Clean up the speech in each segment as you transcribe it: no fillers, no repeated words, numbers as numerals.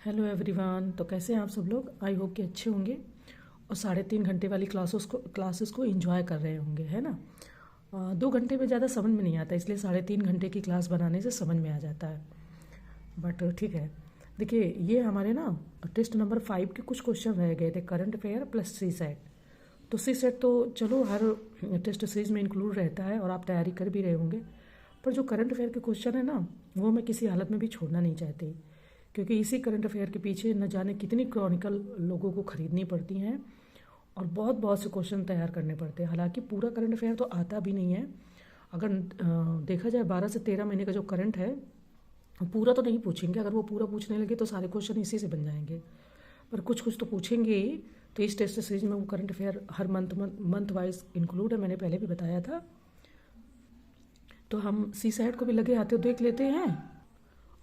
Hello everyone. तो कैसे हैं आप सब लोग? आई होप कि अच्छे होंगे और 3.5 घंटे वाली क्लासेस को एंजॉय कर रहे होंगे, है ना। 2 घंटे में ज़्यादा समझ में नहीं आता, इसलिए 3.5 घंटे की क्लास बनाने से समझ में आ जाता है। बट ठीक है, देखिए ये हमारे ना टेस्ट नंबर 5 के कुछ क्वेश्चन रह गए थे, करंट अफेयर प्लस सी सेट। तो सी सेट तो चलो हर टेस्ट सीरीज में इंक्लूड रहता है और आप तैयारी कर भी रहे होंगे, पर जो करंट अफेयर के क्वेश्चन है ना, वो मैं किसी हालत में भी छोड़ना नहीं चाहती, क्योंकि इसी करंट अफेयर के पीछे न जाने कितनी क्रॉनिकल लोगों को खरीदनी पड़ती हैं और बहुत बहुत से क्वेश्चन तैयार करने पड़ते हैं। हालांकि पूरा करंट अफेयर तो आता भी नहीं है। अगर देखा जाए 12 से 13 महीने का जो करंट है, पूरा तो नहीं पूछेंगे। अगर वो पूरा पूछने लगे तो सारे क्वेश्चन इसी से बन जाएंगे, पर कुछ कुछ तो पूछेंगे ही। तो इस टेस्ट सीरीज में वो करंट अफेयर हर मंथ वाइज इंक्लूड है, मैंने पहले भी बताया था। तो हम सी साइड को भी लगे आते हो देख लेते हैं,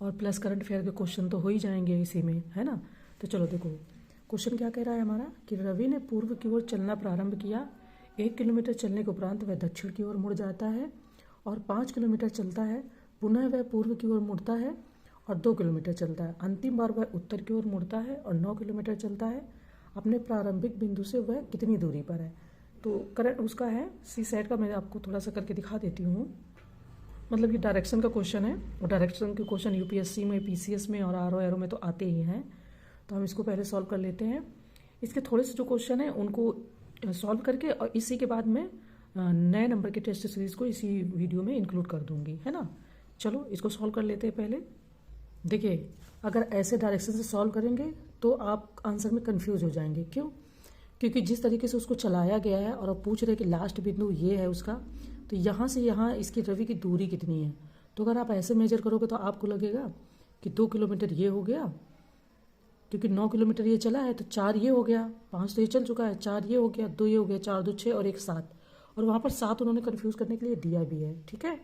और प्लस करंट अफेयर के क्वेश्चन तो हो ही जाएंगे इसी में, है ना। तो चलो देखो क्वेश्चन क्या कह रहा है हमारा, कि रवि ने पूर्व की ओर चलना प्रारंभ किया। 1 किलोमीटर चलने के उपरांत वह दक्षिण की ओर मुड़ जाता है और 5 किलोमीटर चलता है। पुनः वह पूर्व की ओर मुड़ता है और 2 किलोमीटर चलता है। अंतिम बार वह उत्तर की ओर मुड़ता है और 9 किलोमीटर चलता है। अपने प्रारंभिक बिंदु से वह कितनी दूरी पर है? तो करंट उसका है सी सेट का, मैं आपको थोड़ा सा करके दिखा देती हूँ। मतलब ये डायरेक्शन का क्वेश्चन है, और डायरेक्शन के क्वेश्चन यूपीएससी में, पीसीएस में और आरओ एरो में तो आते ही हैं। तो हम इसको पहले सॉल्व कर लेते हैं। इसके थोड़े से जो क्वेश्चन हैं उनको सॉल्व करके, और इसी के बाद में नए नंबर के टेस्ट सीरीज को इसी वीडियो में इंक्लूड कर दूंगी, है ना। चलो इसको सॉल्व कर लेते हैं पहले। देखिए अगर ऐसे डायरेक्शन से सॉल्व करेंगे तो आप आंसर में कंफ्यूज हो जाएंगे। क्यों? क्योंकि जिस तरीके से उसको चलाया गया है और अब पूछ रहे कि लास्ट बिंदु ये है उसका, तो यहाँ से यहाँ इसकी रवि की दूरी कितनी है। तो अगर आप ऐसे मेजर करोगे तो आपको लगेगा कि 2 किलोमीटर ये हो गया, क्योंकि 9 किलोमीटर ये चला है, तो 4 ये हो गया, 5 तो ये चल चुका है, 4 ये हो गया, 2 ये हो गया, 4 2 6 और 1 7। और वहाँ पर 7 उन्होंने कन्फ्यूज करने के लिए दिया भी है, ठीक है।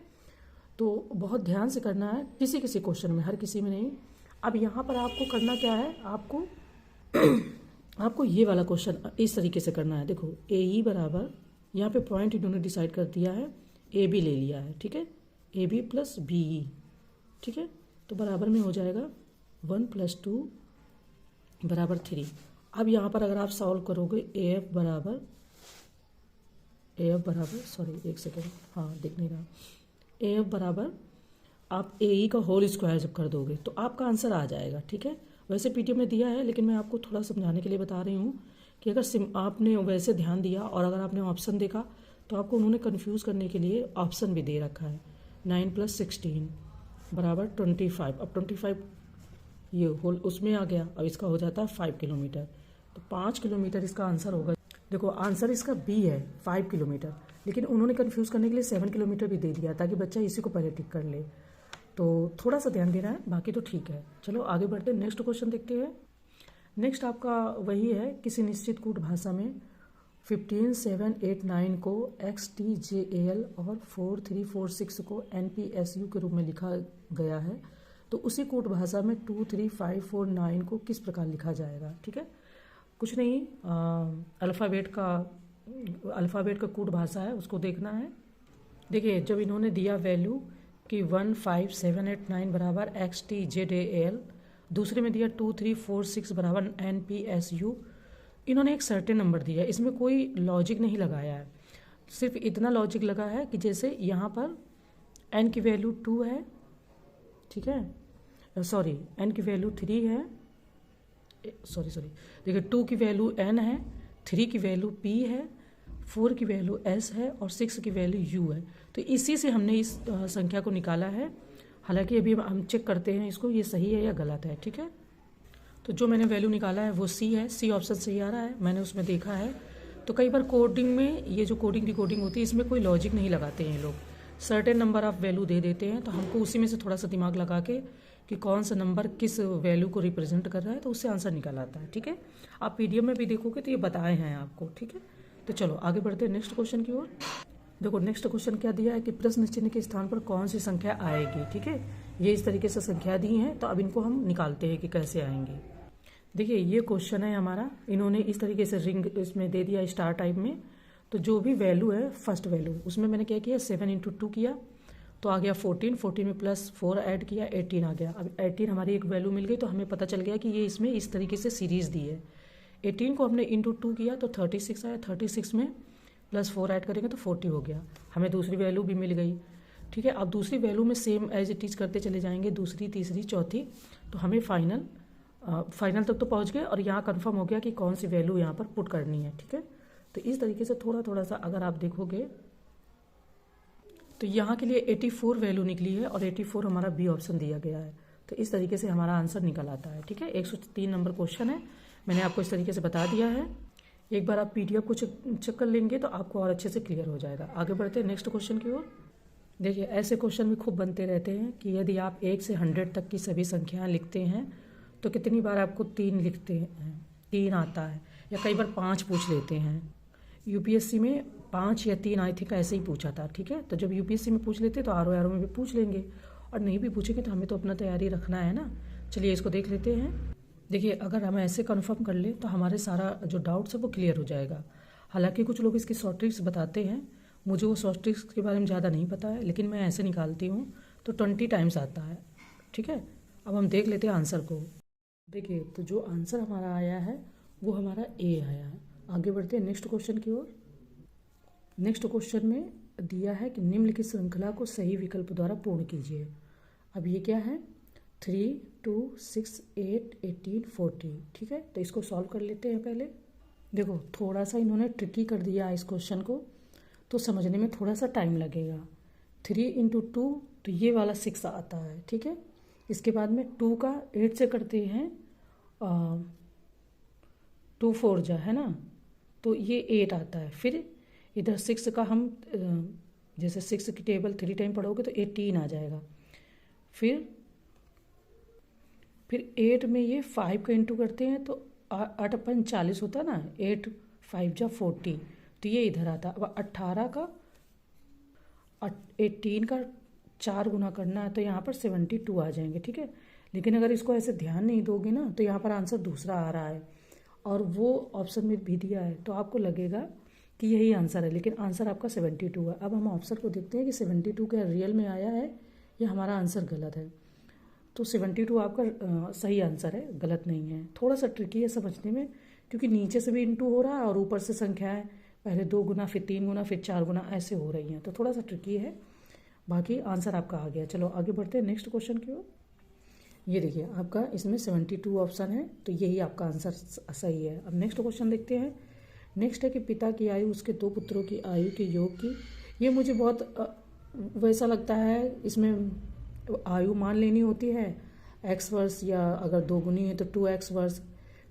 तो बहुत ध्यान से करना है, किसी किसी क्वेश्चन में, हर किसी में नहीं। अब यहाँ पर आपको करना क्या है, आपको ये वाला क्वेश्चन इस तरीके से करना है। देखो ए ई बराबर, यहाँ पे पॉइंट इन्होंने डिसाइड कर दिया है, ए बी ले लिया है, ठीक है, A B plus B E, ठीक है। तो बराबर में हो जाएगा 1 + 2 बराबर 3। अब यहाँ पर अगर आप सॉल्व करोगे ए एफ बराबर सॉरी एक सेकेंड, हाँ दिख नहीं रहा, ए एफ बराबर आप ए ई का होल स्क्वायर जब कर दोगे तो आपका आंसर आ जाएगा, ठीक है। वैसे पीडीएफ में दिया है, लेकिन मैं आपको थोड़ा समझाने के लिए बता रही हूँ कि अगर आपने वैसे ध्यान दिया और अगर आपने ऑप्शन देखा तो आपको उन्होंने कंफ्यूज करने के लिए ऑप्शन भी दे रखा है। 9 + 16 बराबर 25। अब 25 ये होल उसमें आ गया, अब इसका हो जाता है 5 किलोमीटर। तो 5 किलोमीटर इसका आंसर होगा। देखो आंसर इसका बी है 5 किलोमीटर, लेकिन उन्होंने कंफ्यूज करने के लिए 7 किलोमीटर भी दे दिया ताकि बच्चा इसी को पहले टिक कर ले। तो थोड़ा सा ध्यान देना है, बाकी तो ठीक है। चलो आगे बढ़ते हैं, नेक्स्ट क्वेश्चन देखते हैं। नेक्स्ट आपका वही है, किसी निश्चित कूट भाषा में 15 7 8 9 को XTJAL और 4 3 4 6 को NPSU के रूप में लिखा गया है। तो उसी कूट भाषा में 2 3 5 4 9 को किस प्रकार लिखा जाएगा, ठीक है। कुछ नहीं, अल्फ़ाबेट का कूट भाषा है, उसको देखना है। देखिए जब इन्होंने दिया वैल्यू कि 1 5 7 8 9 बराबर XTJAL, दूसरे में दिया 2 3 4 6 बराबर NPSU, इन्होंने एक सर्टेन नंबर दिया है, इसमें कोई लॉजिक नहीं लगाया है। सिर्फ इतना लॉजिक लगा है कि जैसे यहाँ पर n की वैल्यू 2 है, ठीक है, सॉरी n की वैल्यू 3 है, सॉरी देखिए 2 की वैल्यू n है, 3 की वैल्यू p है, 4 की वैल्यू s है और 6 की वैल्यू u है। तो इसी से हमने इस संख्या को निकाला है। हालांकि अभी हम चेक करते हैं इसको, ये सही है या गलत है, ठीक है। तो जो मैंने वैल्यू निकाला है वो सी है, सी ऑप्शन सही आ रहा है, मैंने उसमें देखा है। तो कई बार कोडिंग में ये जो कोडिंग डिकोडिंग होती है इसमें कोई लॉजिक नहीं लगाते हैं लोग, सर्टेन नंबर आप वैल्यू दे देते हैं। तो हमको उसी में से थोड़ा सा दिमाग लगा के कि कौन सा नंबर किस वैल्यू को रिप्रेजेंट कर रहा है, तो उससे आंसर निकल आता है, ठीक है। आप पीडीएफ में भी देखोगे तो ये बताए हैं आपको, ठीक है। तो चलो आगे बढ़ते हैं नेक्स्ट क्वेश्चन की ओर। देखो नेक्स्ट क्वेश्चन क्या दिया है कि प्रश्न चिन्ह के स्थान पर कौन सी संख्या आएगी, ठीक है। ये इस तरीके से संख्या दी हैं, तो अब इनको हम निकालते हैं कि कैसे आएंगी। देखिए ये क्वेश्चन है हमारा, इन्होंने इस तरीके से रिंग इसमें दे दिया स्टार टाइप में। तो जो भी वैल्यू है फर्स्ट वैल्यू, उसमें मैंने क्या किया 7 × 2 किया, तो आ गया 14, 14 में +4 ऐड किया 18 आ गया। अब 18 हमारी एक वैल्यू मिल गई, तो हमें पता चल गया कि ये इसमें इस तरीके से सीरीज़ दी है। 18 को हमने इंटू 2 किया तो 36 आया, 36 में +4 ऐड करेंगे तो 40 हो गया। हमें दूसरी वैल्यू भी मिल गई। ठीक है, अब दूसरी वैल्यू में सेम एज इट इज करते चले जाएंगे, दूसरी, तीसरी, चौथी, तो हमें फाइनल तक तो पहुंच गए और यहाँ कंफर्म हो गया कि कौन सी वैल्यू यहाँ पर पुट करनी है। ठीक है, तो इस तरीके से थोड़ा थोड़ा सा अगर आप देखोगे तो यहाँ के लिए 84 वैल्यू निकली है और 84 हमारा बी ऑप्शन दिया गया है। तो इस तरीके से हमारा आंसर निकल आता है। ठीक है, 103 नंबर क्वेश्चन है, मैंने आपको इस तरीके से बता दिया है। एक बार आप PDF को चेक कर लेंगे तो आपको और अच्छे से क्लियर हो जाएगा। आगे बढ़ते हैं नेक्स्ट क्वेश्चन की ओर। देखिए, ऐसे क्वेश्चन भी खूब बनते रहते हैं कि यदि आप 1 से 100 तक की सभी संख्याएं लिखते हैं तो कितनी बार आपको 3 लिखते हैं, 3 आता है, या कई बार 5 पूछ लेते हैं। UPSC में 5 या 3 आई थिंक ऐसे ही पूछा था। ठीक है, तो जब UPSC में पूछ लेते तो RO में भी पूछ लेंगे, और नहीं भी पूछेंगे तो हमें तो अपना तैयारी रखना है ना। चलिए इसको देख लेते हैं। देखिए, अगर हम ऐसे कंफर्म कर ले तो हमारे सारा जो डाउट्स है वो क्लियर हो जाएगा। हालांकि कुछ लोग इसकी शॉर्ट ट्रिक्स बताते हैं, मुझे वो शॉर्ट ट्रिक्स के बारे में ज़्यादा नहीं पता है, लेकिन मैं ऐसे निकालती हूँ तो 20 टाइम्स आता है। ठीक है, अब हम देख लेते हैं आंसर को। देखिए, तो जो आंसर हमारा आया है वो हमारा A आया है। आगे बढ़ते हैं नेक्स्ट क्वेश्चन की ओर। नेक्स्ट क्वेश्चन में दिया है कि निम्नलिखित श्रृंखला को सही विकल्प द्वारा पूर्ण कीजिए। अब ये क्या है, 3, 2, 6, 8, 18, 40। ठीक है, तो इसको सॉल्व कर लेते हैं पहले। देखो, थोड़ा सा इन्होंने ट्रिकी कर दिया इस क्वेश्चन को, तो समझने में थोड़ा सा टाइम लगेगा। 3 × 2 तो ये वाला 6 आता है। ठीक है, इसके बाद में 2 का 8 से करते हैं, 2 4 जा है ना, तो ये 8 आता है। फिर इधर 6 का हम जैसे 6 की टेबल 3 टाइम पढ़ोगे तो 18 आ जाएगा। फिर 8 में ये 5 का इंटू करते हैं तो 8 अपन 40 होता है ना, 8 5 जा 40, तो ये इधर आता है। अब 18 का 18 का 4 गुना करना है तो यहाँ पर 72 आ जाएंगे। ठीक है, लेकिन अगर इसको ऐसे ध्यान नहीं दोगे ना तो यहाँ पर आंसर दूसरा आ रहा है और वो ऑप्शन में भी दिया है, तो आपको लगेगा कि यही आंसर है, लेकिन आंसर आपका 72 है। अब हम ऑप्शन को देखते हैं कि 72 क्या रियल में आया है या हमारा आंसर गलत है। तो 72 आपका सही आंसर है, गलत नहीं है। थोड़ा सा ट्रिकी है समझने में, क्योंकि नीचे से भी इंटू हो रहा है और ऊपर से संख्याएं पहले 2 गुना, फिर 3 गुना, फिर 4 गुना ऐसे हो रही हैं, तो थोड़ा सा ट्रिकी है। बाकी आंसर आपका आ गया। चलो आगे बढ़ते हैं नेक्स्ट क्वेश्चन की ओर। ये देखिए, आपका इसमें 72 ऑप्शन है, तो यही आपका आंसर सही है। अब नेक्स्ट क्वेश्चन देखते हैं। नेक्स्ट है कि पिता की आयु उसके 2 पुत्रों की आयु के योग की। ये मुझे बहुत वैसा लगता है, इसमें आयु मान लेनी होती है x वर्ष, या अगर 2 गुनी है तो 2x वर्ष,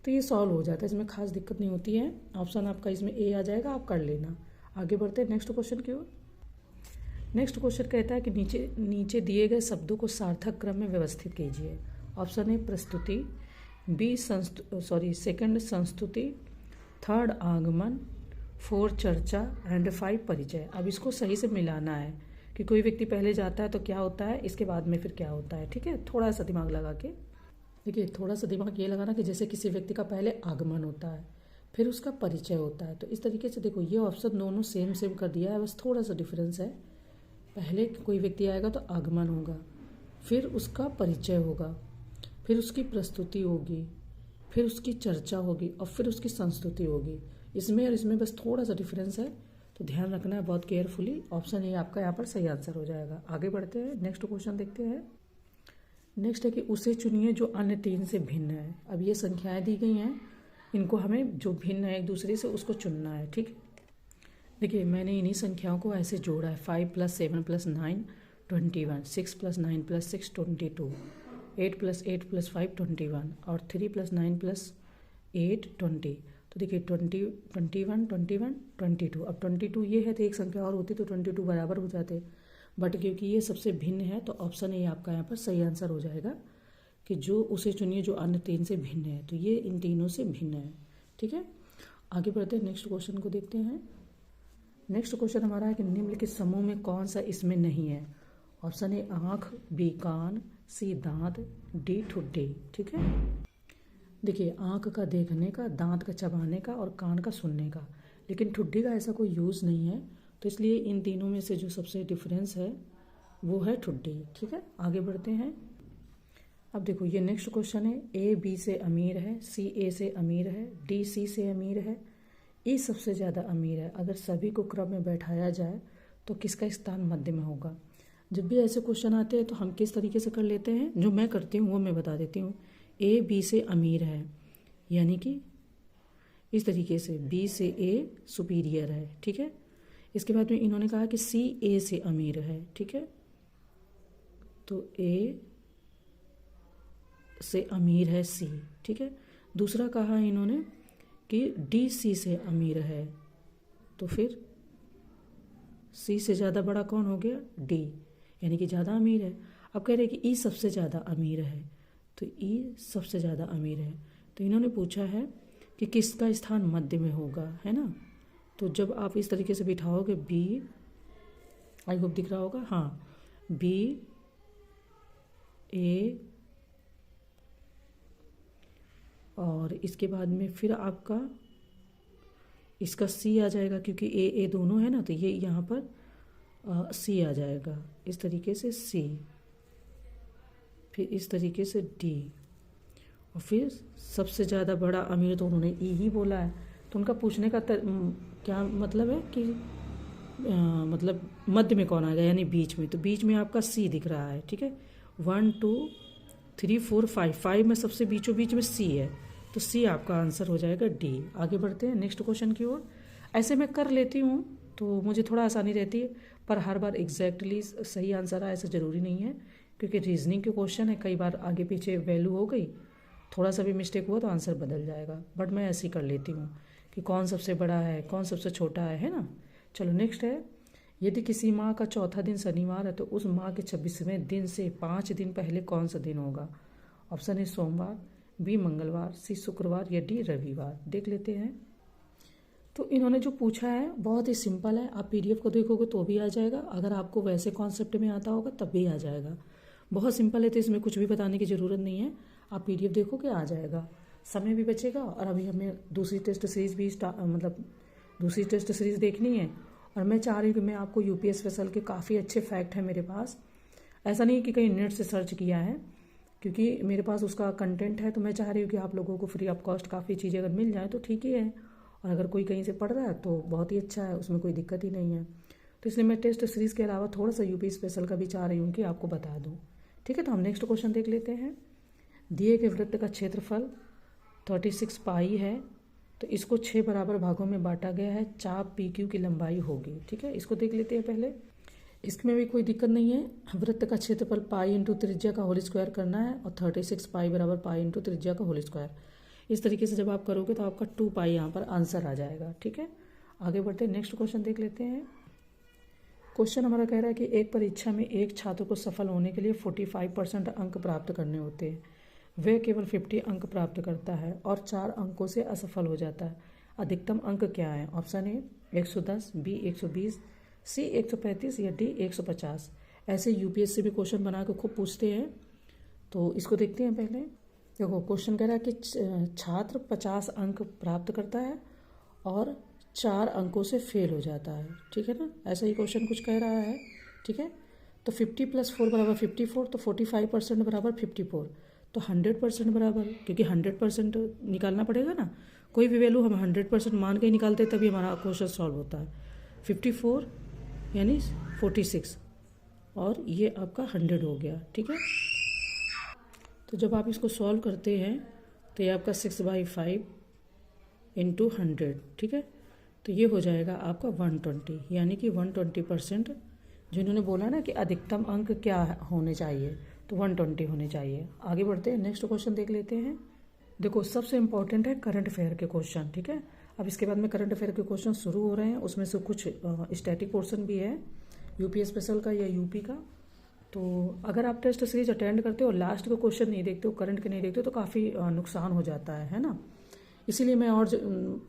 तो ये सॉल्व हो जाता है, इसमें खास दिक्कत नहीं होती है। ऑप्शन आपका इसमें A आ जाएगा, आप कर लेना। आगे बढ़ते हैं नेक्स्ट क्वेश्चन की ओर। नेक्स्ट क्वेश्चन कहता है कि नीचे दिए गए शब्दों को सार्थक क्रम में व्यवस्थित कीजिए। ऑप्शन ए प्रस्तुति, B सेकंड संस्तुति, 3rd आगमन, 4 चर्चा एंड 5 परिचय। अब इसको सही से मिलाना है कि कोई व्यक्ति पहले जाता है तो क्या होता है, इसके बाद में फिर क्या होता है। ठीक है, थोड़ा सा दिमाग लगा के देखिए, थोड़ा सा दिमाग ये लगाना कि जैसे किसी व्यक्ति का पहले आगमन होता है, फिर उसका परिचय होता है, तो इस तरीके से देखो ये ऑप्शन दोनों सेम कर दिया है, बस थोड़ा सा डिफरेंस है। पहले कोई व्यक्ति आएगा तो आगमन होगा, फिर उसका परिचय होगा, फिर उसकी प्रस्तुति होगी, फिर उसकी चर्चा होगी और फिर उसकी संस्तुति होगी। इसमें और इसमें बस थोड़ा सा डिफरेंस है, तो ध्यान रखना है बहुत केयरफुली। ऑप्शन ए आपका यहाँ पर सही आंसर हो जाएगा। आगे बढ़ते हैं, नेक्स्ट क्वेश्चन देखते हैं। नेक्स्ट है कि उसे चुनिए जो अन्य 3 से भिन्न है। अब ये संख्याएं दी गई हैं, इनको हमें जो भिन्न है एक दूसरे से उसको चुनना है। ठीक, देखिए मैंने इन्हीं संख्याओं को ऐसे जोड़ा है। 5 + 7 + 9 21, 6 + 9 + 6 22, 8 + 8 + 5 21 और 3 + 9 + 8 20। तो देखिए 20, 21, 21, 22। अब 22 ये है तो एक संख्या और होती तो 22 बराबर हो जाते, बट क्योंकि ये सबसे भिन्न है तो ऑप्शन ए आपका यहाँ पर सही आंसर हो जाएगा कि जो उसे चुनिए जो अन्य 3 से भिन्न है। तो ये इन तीनों से भिन्न है। ठीक है, आगे बढ़ते हैं, नेक्स्ट क्वेश्चन को देखते हैं। नेक्स्ट क्वेश्चन हमारा है कि निम्नलिखित समूह में कौन सा इसमें नहीं है। ऑप्शन ए आँख, बी कान, सी दांत, डी ठुड्डी। ठीक है, देखिए आँख का देखने का, दांत का चबाने का और कान का सुनने का, लेकिन ठुड्डी का ऐसा कोई यूज़ नहीं है, तो इसलिए इन तीनों में से जो सबसे डिफरेंस है वो है ठुड्डी। ठीक है, आगे बढ़ते हैं। अब देखो ये नेक्स्ट क्वेश्चन है, ए बी से अमीर है, सी ए से अमीर है, डी सी से अमीर है, ई सबसे ज़्यादा अमीर है। अगर सभी को क्रम में बैठाया जाए तो किसका स्थान मध्य में होगा। जब भी ऐसे क्वेश्चन आते हैं तो हम किस तरीके से कर लेते हैं, जो मैं करती हूँ वो मैं बता देती हूँ। ए बी से अमीर है, यानी कि इस तरीके से बी से ए सुपीरियर है। ठीक है, इसके बाद में इन्होंने कहा कि सी ए से अमीर है। ठीक है, तो ए से अमीर है सी। ठीक है, दूसरा कहा इन्होंने कि डी सी से अमीर है, तो फिर सी से ज़्यादा बड़ा कौन हो गया, डी, यानी कि ज़्यादा अमीर है। अब कह रहे हैं कि ई सबसे ज़्यादा अमीर है, तो ई सबसे ज़्यादा अमीर है। तो इन्होंने पूछा है कि किसका स्थान मध्य में होगा, है ना। तो जब आप इस तरीके से बिठाओगे बी, आई होप दिख रहा होगा, हाँ, बी ए और इसके बाद में फिर आपका इसका सी आ जाएगा, क्योंकि ए दोनों है ना, तो ये यहाँ पर सी आ जाएगा। इस तरीके से सी, फिर इस तरीके से डी, और फिर सबसे ज़्यादा बड़ा अमीर तो उन्होंने ई ही बोला है। तो उनका पूछने का क्या मतलब है कि मतलब मध्य में कौन आएगा, यानी बीच में। तो बीच में आपका सी दिख रहा है। ठीक है, 1 2 3 4 5 में सबसे बीचों बीच में सी है, तो सी आपका आंसर हो जाएगा डी। आगे बढ़ते हैं नेक्स्ट क्वेश्चन की ओर। ऐसे मैं कर लेती हूँ तो मुझे थोड़ा आसानी रहती है, पर हर बार एग्जैक्टली सही आंसर आए ऐसा ज़रूरी नहीं है, क्योंकि रीजनिंग के क्वेश्चन है, कई बार आगे पीछे वैल्यू हो गई, थोड़ा सा भी मिस्टेक हुआ तो आंसर बदल जाएगा। बट मैं ऐसे ही कर लेती हूँ कि कौन सबसे बड़ा है, कौन सबसे छोटा है ना। चलो नेक्स्ट है, यदि किसी माह का चौथा दिन शनिवार है तो उस माह के 26वें दिन से 5 दिन पहले कौन सा दिन होगा। ऑप्शन है सोमवार, बी मंगलवार, सी शुक्रवार या डी रविवार। देख लेते हैं। तो इन्होंने जो पूछा है बहुत ही सिंपल है, आप पीडीएफ को देखोगे तो भी आ जाएगा, अगर आपको वैसे कॉन्सेप्ट में आता होगा तब भी आ जाएगा। बहुत सिंपल है, तो इसमें कुछ भी बताने की ज़रूरत नहीं है, आप पीडीएफ देखोगे आ जाएगा, समय भी बचेगा। और अभी हमें दूसरी टेस्ट सीरीज़ भी दूसरी टेस्ट सीरीज़ देखनी है, और मैं चाह रही हूँ कि मैं आपको यूपीएस स्पेशल के काफ़ी अच्छे फैक्ट हैं मेरे पास, ऐसा नहीं कि कहीं नेट से सर्च किया है, क्योंकि मेरे पास उसका कंटेंट है। तो मैं चाह रही हूँ कि आप लोगों को फ्री ऑफ कॉस्ट काफ़ी चीज़ें अगर मिल जाए तो ठीक ही है, और अगर कोई कहीं से पढ़ रहा है तो बहुत ही अच्छा है, उसमें कोई दिक्कत ही नहीं है। तो इसलिए मैं टेस्ट सीरीज़ के अलावा थोड़ा सा यूपी स्पेशल का भी चाह रही हूँ कि आपको बता दूँ। ठीक है, तो हम नेक्स्ट क्वेश्चन देख लेते हैं। दिए गए वृत्त का क्षेत्रफल 36 पाई है, तो इसको 6 बराबर भागों में बांटा गया है, चाप पी क्यू की लंबाई होगी। ठीक है, इसको देख लेते हैं पहले। इसमें भी कोई दिक्कत नहीं है, वृत्त का क्षेत्रफल पाई इंटू त्रिज्या का होल स्क्वायर करना है, और 36 पाई बराबर पाई इंटू त्रिज्या का होल स्क्वायर। इस तरीके से जब आप करोगे तो आपका 2 पाई यहाँ पर आंसर आ जाएगा। ठीक है, आगे बढ़ते हैं, नेक्स्ट क्वेश्चन देख लेते हैं। क्वेश्चन हमारा कह रहा है कि एक परीक्षा में एक छात्र को सफल होने के लिए 45% अंक प्राप्त करने होते हैं, वह केवल 50 अंक प्राप्त करता है और 4 अंकों से असफल हो जाता है। अधिकतम अंक क्या है। ऑप्शन ए 110, बी 120, सी 135 या डी 150। ऐसे यूपीएससी भी क्वेश्चन बना के खूब पूछते हैं, तो इसको देखते हैं पहले। देखो क्वेश्चन कह रहा है कि छात्र 50 अंक प्राप्त करता है और 4 अंकों से फेल हो जाता है। ठीक है ना, ऐसा ही क्वेश्चन कुछ कह रहा है। ठीक है, तो 50 + 4 बराबर 54, तो 45% बराबर 54, तो 100% बराबर, क्योंकि 100% निकालना पड़ेगा ना, कोई भी वैल्यू हम 100% मान के ही निकालते तभी हमारा क्वेश्चन सॉल्व होता है। 54 यानी 46, और ये आपका 100 हो गया। ठीक है, तो जब आप इसको सॉल्व करते हैं तो ये आपका 6/5 × 100। ठीक है, तो ये हो जाएगा आपका 120, यानी कि 120%। जिन्होंने बोला ना कि अधिकतम अंक क्या होने चाहिए, तो 120 होने चाहिए। आगे बढ़ते हैं, नेक्स्ट क्वेश्चन देख लेते हैं। देखो सबसे इंपॉर्टेंट है करंट अफेयर के क्वेश्चन। ठीक है, अब इसके बाद में करंट अफेयर के क्वेश्चन शुरू हो रहे हैं, उसमें से कुछ स्टैटिक पोर्शन भी है यूपी स्पेशल का या यूपी का। तो अगर आप टेस्ट सीरीज अटेंड करते हो और लास्ट के क्वेश्चन नहीं देखते हो, करंट के नहीं देखते हो, तो काफ़ी नुकसान हो जाता है ना। इसीलिए मैं और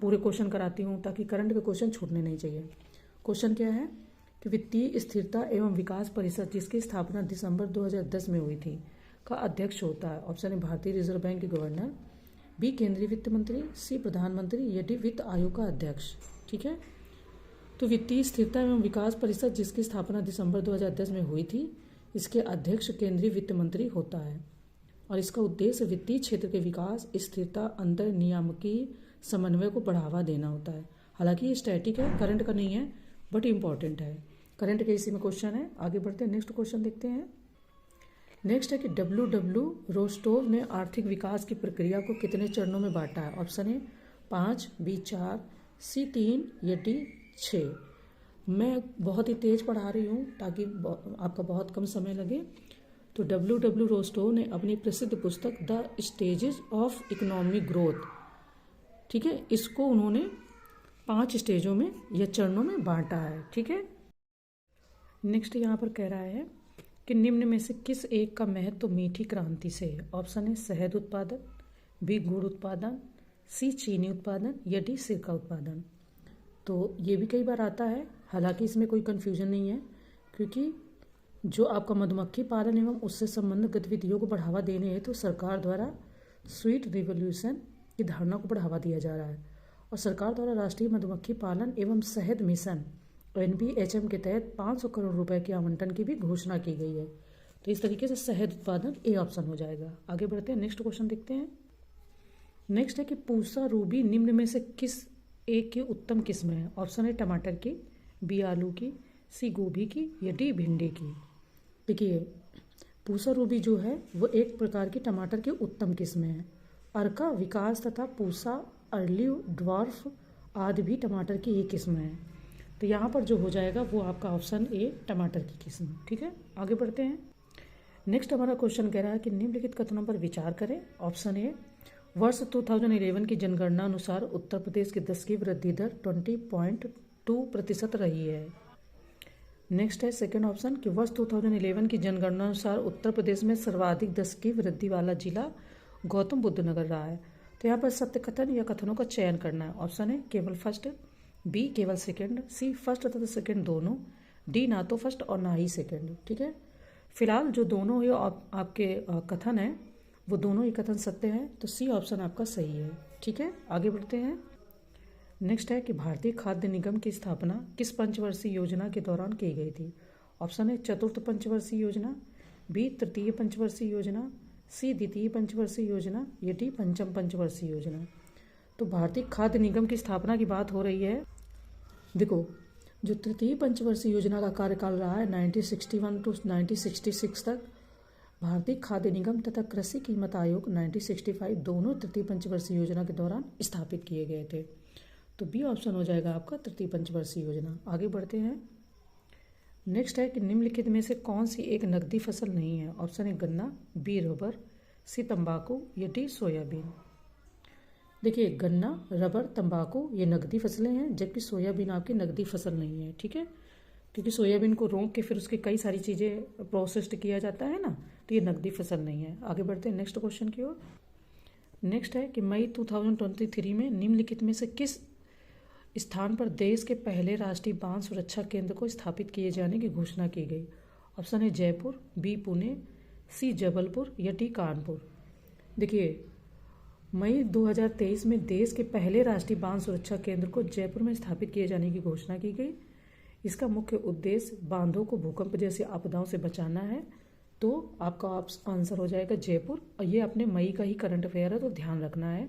पूरे क्वेश्चन कराती हूँ ताकि करंट के क्वेश्चन छूटने नहीं चाहिए। क्वेश्चन क्या है कि वित्तीय स्थिरता एवं विकास परिषद, जिसकी स्थापना दिसंबर 2010 में हुई थी, का अध्यक्ष होता है। ऑप्शन है भारतीय रिजर्व बैंक के गवर्नर, बी केंद्रीय वित्त मंत्री, सी प्रधानमंत्री या डी वित्त आयोग का अध्यक्ष। ठीक है, तो वित्तीय स्थिरता एवं विकास परिषद जिसकी स्थापना दिसंबर 2010 में हुई थी, इसके अध्यक्ष केंद्रीय वित्त मंत्री होता है और इसका उद्देश्य वित्तीय क्षेत्र के विकास, स्थिरता, अंतर नियामकीय समन्वय को बढ़ावा देना होता है। हालांकि ये स्टैटिक है, करंट का नहीं है, बट इम्पॉर्टेंट है। करंट के इसी में क्वेश्चन है। आगे बढ़ते हैं, नेक्स्ट क्वेश्चन देखते हैं। नेक्स्ट है कि डब्ल्यू रोस्टोव ने आर्थिक विकास की प्रक्रिया को कितने चरणों में बांटा है? ऑप्शन ए 5, बी 4, सी 3 या डी 6। मैं बहुत ही तेज पढ़ा रही हूँ ताकि आपका बहुत कम समय लगे। तो डब्ल्यू रोस्टोव ने अपनी प्रसिद्ध पुस्तक the stages of economic growth, ठीक है, इसको उन्होंने 5 स्टेजों में या चरणों में बांटा है। ठीक है, नेक्स्ट यहाँ पर कह रहा है कि निम्न में से किस एक का महत्व मीठी क्रांति से है? ऑप्शन है शहद उत्पादन, बी गुड़ उत्पादन, सी चीनी उत्पादन या डी सिरका उत्पादन। तो ये भी कई बार आता है, हालांकि इसमें कोई कन्फ्यूजन नहीं है, क्योंकि जो आपका मधुमक्खी पालन एवं उससे संबंधित गतिविधियों को बढ़ावा देने हेतु सरकार द्वारा स्वीट रिवोल्यूशन की धारणा को बढ़ावा दिया जा रहा है और सरकार द्वारा राष्ट्रीय मधुमक्खी पालन एवं शहद मिशन NBHM के तहत 500 करोड़ रुपए के आवंटन की भी घोषणा की गई है। तो इस तरीके से शहद उत्पादन ए ऑप्शन हो जाएगा। आगे बढ़ते हैं, नेक्स्ट क्वेश्चन देखते हैं। नेक्स्ट है कि पूसा रूबी निम्न में से किस एक की उत्तम किस्म है? ऑप्शन है टमाटर की, बी आलू की, सी गोभी की या डी भिंडी की। देखिए, पूसा रूबी जो है वो एक प्रकार की टमाटर की उत्तम किस्म है। अर्का, विकास तथा पूसा अर्ली ड्वार्फ आदि भी टमाटर की एक किस्म है। तो यहाँ पर जो हो जाएगा वो आपका ऑप्शन ए टमाटर की किस्म। ठीक है, आगे बढ़ते हैं। नेक्स्ट हमारा क्वेश्चन कह रहा है कि निम्नलिखित कथनों पर विचार करें। ऑप्शन ए, वर्ष 2011 की जनगणना अनुसार उत्तर प्रदेश की 10 की वृद्धि दर 20.2% रही है। नेक्स्ट है सेकेंड ऑप्शन कि वर्ष 2011 की जनगणना अनुसार उत्तर प्रदेश में सर्वाधिक 10 की वृद्धि वाला जिला गौतम बुद्ध नगर रहा है। तो यहाँ पर सत्य कथन या कथनों का चयन करना है। ऑप्शन है केवल फर्स्ट, बी केवल सेकंड, सी फर्स्ट तथा सेकंड दोनों, डी ना तो फर्स्ट और ना ही सेकंड। ठीक है, फिलहाल जो दोनों ही आपके कथन है वो दोनों ही कथन सत्य है, तो सी ऑप्शन आपका सही है। ठीक है, आगे बढ़ते हैं। नेक्स्ट है कि भारतीय खाद्य निगम की स्थापना किस पंचवर्षीय योजना के दौरान की गई थी? ऑप्शन है चतुर्थ पंचवर्षीय योजना, बी तृतीय पंचवर्षीय योजना, सी द्वितीय पंचवर्षीय योजना या डी पंचम पंचवर्षीय योजना। तो भारतीय खाद्य निगम की स्थापना की बात हो रही है। देखो, जो तृतीय पंचवर्षीय योजना का कार्यकाल रहा है 1961 टू 1966 तक, भारतीय खाद्य निगम तथा कृषि कीमत आयोग 1965 दोनों तृतीय पंचवर्षीय योजना के दौरान स्थापित किए गए थे। तो बी ऑप्शन हो जाएगा आपका तृतीय पंचवर्षीय योजना। आगे बढ़ते हैं। नेक्स्ट है कि निम्नलिखित में से कौन सी एक नकदी फसल नहीं है? ऑप्शन है गन्ना, बी रबर, सी तंबाकू या डी सोयाबीन। देखिए, गन्ना, रबर, तंबाकू ये नकदी फसलें हैं, जबकि सोयाबीन आपकी नकदी फसल नहीं है। ठीक है, क्योंकि सोयाबीन को रोक के फिर उसकी कई सारी चीज़ें प्रोसेस्ड किया जाता है ना, तो ये नकदी फसल नहीं है। आगे बढ़ते हैं नेक्स्ट क्वेश्चन की ओर। नेक्स्ट है कि मई 2023 में निम्नलिखित में से किस स्थान पर देश के पहले राष्ट्रीय बांध सुरक्षा केंद्र को स्थापित किए जाने की घोषणा की गई? ऑप्शन है जयपुर, बी पुणे, सी जबलपुर या डी कानपुर। देखिए, मई 2023 में देश के पहले राष्ट्रीय बांध सुरक्षा केंद्र को जयपुर में स्थापित किए जाने की घोषणा की गई। इसका मुख्य उद्देश्य बांधों को भूकंप जैसी आपदाओं से बचाना है। तो आपका आंसर हो जाएगा जयपुर, और ये अपने मई का ही करंट अफेयर है, तो ध्यान रखना है,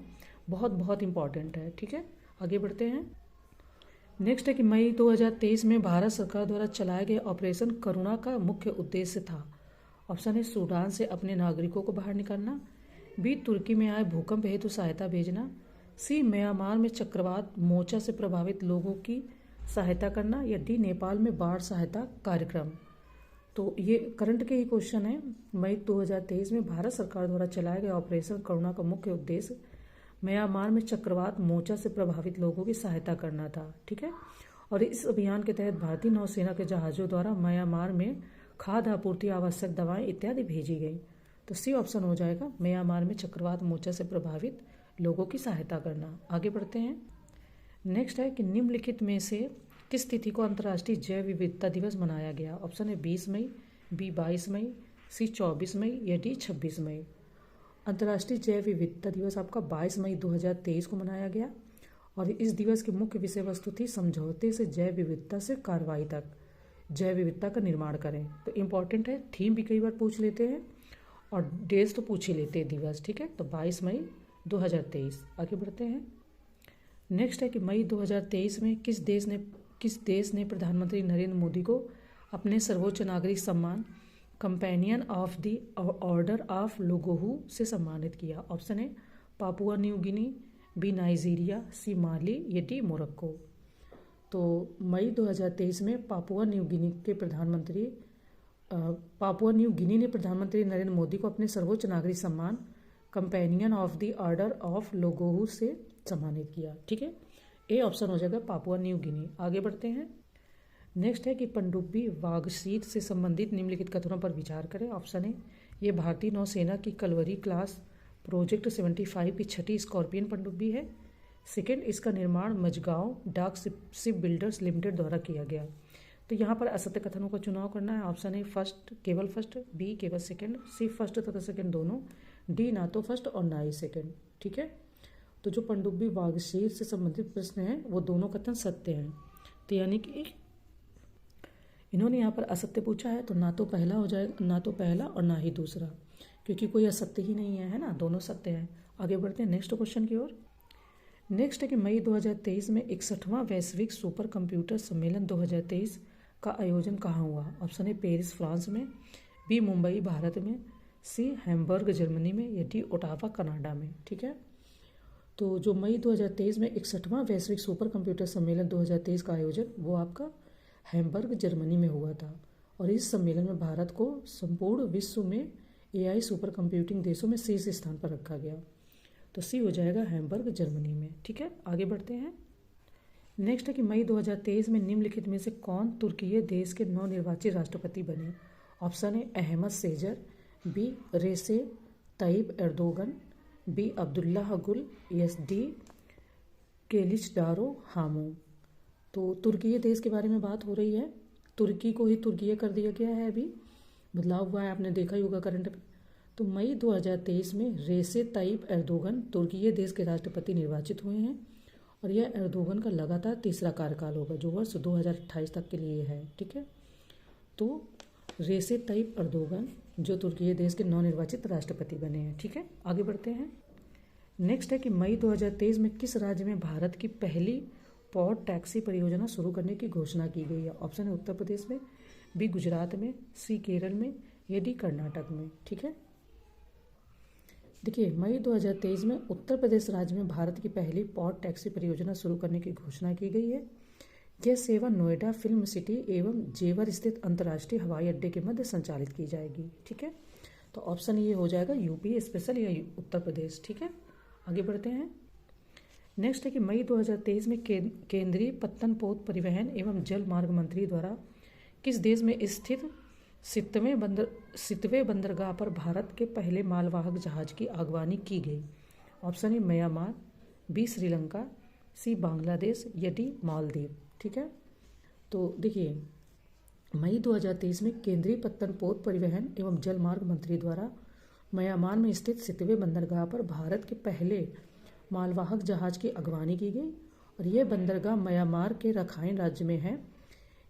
बहुत बहुत इंपॉर्टेंट है। ठीक है, आगे बढ़ते हैं। नेक्स्ट है कि मई 2023 में भारत सरकार द्वारा चलाए गए ऑपरेशन करुणा का मुख्य उद्देश्य था। ऑप्शन है सूडान से अपने नागरिकों को बाहर निकालना, बी तुर्की में आए भूकंप हेतु सहायता भेजना, सी म्यांमार में चक्रवात मोर्चा से प्रभावित लोगों की सहायता करना या डी नेपाल में बाढ़ सहायता कार्यक्रम। तो ये करंट के ही क्वेश्चन है। मई 2023 में भारत सरकार द्वारा चलाए गए ऑपरेशन करुणा का मुख्य उद्देश्य म्यांमार में चक्रवात मोर्चा से प्रभावित लोगों की सहायता करना था। ठीक है, और इस अभियान के तहत भारतीय नौसेना के जहाज़ों द्वारा म्यांमार में खाद्य आपूर्ति, आवश्यक दवाएं इत्यादि भेजी गई। तो सी ऑप्शन हो जाएगा म्यांमार में चक्रवात मोर्चा से प्रभावित लोगों की सहायता करना। आगे बढ़ते हैं। नेक्स्ट है कि निम्नलिखित में से किस तिथि को अंतर्राष्ट्रीय जैव विविधता दिवस मनाया गया? ऑप्शन है 20 मई, बी 22 मई, सी 24 मई या डी 26 मई। अंतर्राष्ट्रीय जैव विविधता दिवस आपका 22 मई 2023 को मनाया गया, और इस दिवस की मुख्य विषय वस्तु थी समझौते से जैव विविधता से कार्रवाई तक। जैव विविधता का निर्माण करें। तो इम्पॉर्टेंट है, थीम भी कई बार पूछ लेते हैं और डेज तो पूछ ही लेते हैं दिवस, ठीक है। तो 22 मई 2023। आगे बढ़ते हैं। नेक्स्ट है कि मई 2023 में किस देश ने प्रधानमंत्री नरेंद्र मोदी को अपने सर्वोच्च नागरिक सम्मान companion of the order of Logohu से सम्मानित किया। ऑप्शन है Papua New Guinea, B Nigeria, C Mali, या डी मोरक्को। तो मई 2023 में पापुआ न्यू गिनी ने प्रधानमंत्री नरेंद्र मोदी को अपने सर्वोच्च नागरिक सम्मान companion of the order of Logohu से सम्मानित किया, ठीक है। ए ऑप्शन हो जाएगा पापुआ न्यू गिनी। आगे बढ़ते हैं। नेक्स्ट है कि पनडुब्बी वागशीर से संबंधित निम्नलिखित कथनों पर विचार करें। ऑप्शन है ये भारतीय नौसेना की कलवरी क्लास प्रोजेक्ट 75 की छठी स्कॉर्पियन पनडुब्बी है। सेकेंड, इसका निर्माण मजगांव डाक शिप बिल्डर्स लिमिटेड द्वारा किया गया। तो यहाँ पर असत्य कथनों का चुनाव करना है। ऑप्शन है फर्स्ट, केवल फर्स्ट, बी केवल सेकेंड, सी फर्स्ट तथा सेकेंड दोनों, डी ना तो फर्स्ट और ना ही सेकेंड, ठीक है। तो जो पनडुब्बी वागशीर से संबंधित प्रश्न हैं वो दोनों कथन सत्य हैं। तो यानी कि इन्होंने यहाँ पर असत्य पूछा है, तो ना तो पहला हो जाएगा, ना तो पहला और ना ही दूसरा, क्योंकि कोई असत्य ही नहीं है ना, दोनों सत्य हैं। आगे बढ़ते हैं नेक्स्ट क्वेश्चन की ओर। नेक्स्ट है कि मई 2023 में 61वां वैश्विक सुपर कंप्यूटर सम्मेलन 2023 का आयोजन कहाँ हुआ। ऑप्शन है पेरिस फ्रांस में, बी मुंबई भारत में, सी हैम्बर्ग जर्मनी में, या डी ओटावा कनाडा में, ठीक है। तो जो मई 2023 में 61वां वैश्विक सुपर कंप्यूटर सम्मेलन 2023 का आयोजन वो आपका हैम्बर्ग जर्मनी में हुआ था। और इस सम्मेलन में भारत को संपूर्ण विश्व में एआई सुपर कंप्यूटिंग देशों में शीर्ष स्थान पर रखा गया। तो सी हो जाएगा हैम्बर्ग जर्मनी में, ठीक है। आगे बढ़ते हैं। नेक्स्ट है कि मई 2023 में निम्नलिखित में से कौन तुर्की देश के नवनिर्वाचित राष्ट्रपति बने। ऑप्शन है Ahmet Sezer, B Recep Tayyip Erdogan, B Abdullah Gul, yes D केलिचडारो हामू। तो तुर्की देश के बारे में बात हो रही है। तुर्की को ही तुर्की कर दिया गया है, अभी बदलाव हुआ है, आपने देखा ही होगा करंट में। तो मई 2023 में रेसेप तैयब एर्दोगन तुर्की देश के राष्ट्रपति निर्वाचित हुए हैं और यह एर्दोगन का लगातार तीसरा कार्यकाल होगा जो वर्ष 2028 तक के लिए है, ठीक है। तो रेसेप तैयब एर्दोगन जो तुर्की देश के नवनिर्वाचित राष्ट्रपति बने हैं, ठीक है। आगे बढ़ते हैं। नेक्स्ट है कि मई 2023 में किस राज्य में भारत की पहली पॉड टैक्सी परियोजना शुरू करने की घोषणा की गई है। ऑप्शन है उत्तर प्रदेश में, बी गुजरात में, सी केरल में, या डी कर्नाटक में, ठीक है। देखिए मई 2023 में उत्तर प्रदेश राज्य में भारत की पहली पॉड टैक्सी परियोजना शुरू करने की घोषणा की गई है। यह सेवा नोएडा फिल्म सिटी एवं जेवर स्थित अंतर्राष्ट्रीय हवाई अड्डे के मध्य संचालित की जाएगी, ठीक है। तो ऑप्शन ये हो जाएगा यूपी स्पेशल या उत्तर प्रदेश, ठीक है। आगे बढ़ते हैं। नेक्स्ट है कि मई 2023 में केंद्रीय पत्तन पोत परिवहन एवं जल मार्ग मंत्री द्वारा किस देश में स्थित सितवे बंदरगाह पर भारत के पहले मालवाहक जहाज की अगवानी की गई। ऑप्शन है म्यांमार, बी श्रीलंका, सी बांग्लादेश, या डी मालदीव, ठीक है। तो देखिए मई 2023 में केंद्रीय पत्तन पोत परिवहन एवं जल मार्ग मंत्री द्वारा म्यांमार में स्थित सितवे बंदरगाह पर भारत के पहले मालवाहक जहाज की अगवानी की गई और यह बंदरगाह म्यांमार के रखाइन राज्य में है।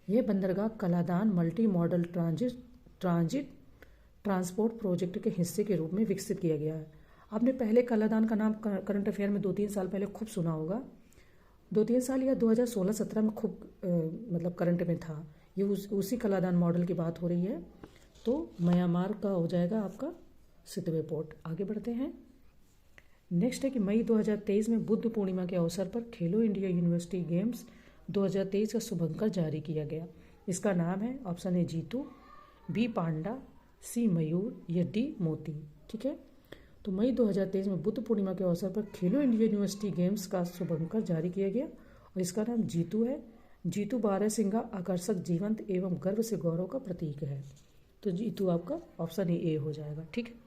यह बंदरगाह Kaladan multi modal transport project के हिस्से के रूप में विकसित किया गया है। आपने पहले कलादान का नाम करंट अफेयर में 2-3 साल पहले खूब सुना होगा, 2-3 साल या 2016-17 में खूब मतलब करंट में था। ये उसी कलादान मॉडल की बात हो रही है। तो म्यांमार का हो जाएगा आपका सितवे पोर्ट। आगे बढ़ते हैं। नेक्स्ट है कि मई 2023 में बुद्ध पूर्णिमा के अवसर पर खेलो इंडिया यूनिवर्सिटी गेम्स 2023 का शुभंकर जारी किया गया। इसका नाम है, ऑप्शन है जीतू, बी पांडा, सी मयूर, या डी मोती, ठीक है। तो मई 2023 में बुद्ध पूर्णिमा के अवसर पर खेलो इंडिया यूनिवर्सिटी गेम्स का शुभंकर जारी किया गया और इसका नाम जीतू है। जीतू 12 सिंगा आकर्षक जीवंत एवं गर्व से गौरव का प्रतीक है। तो जीतू आपका ऑप्शन ए हो जाएगा, ठीक है।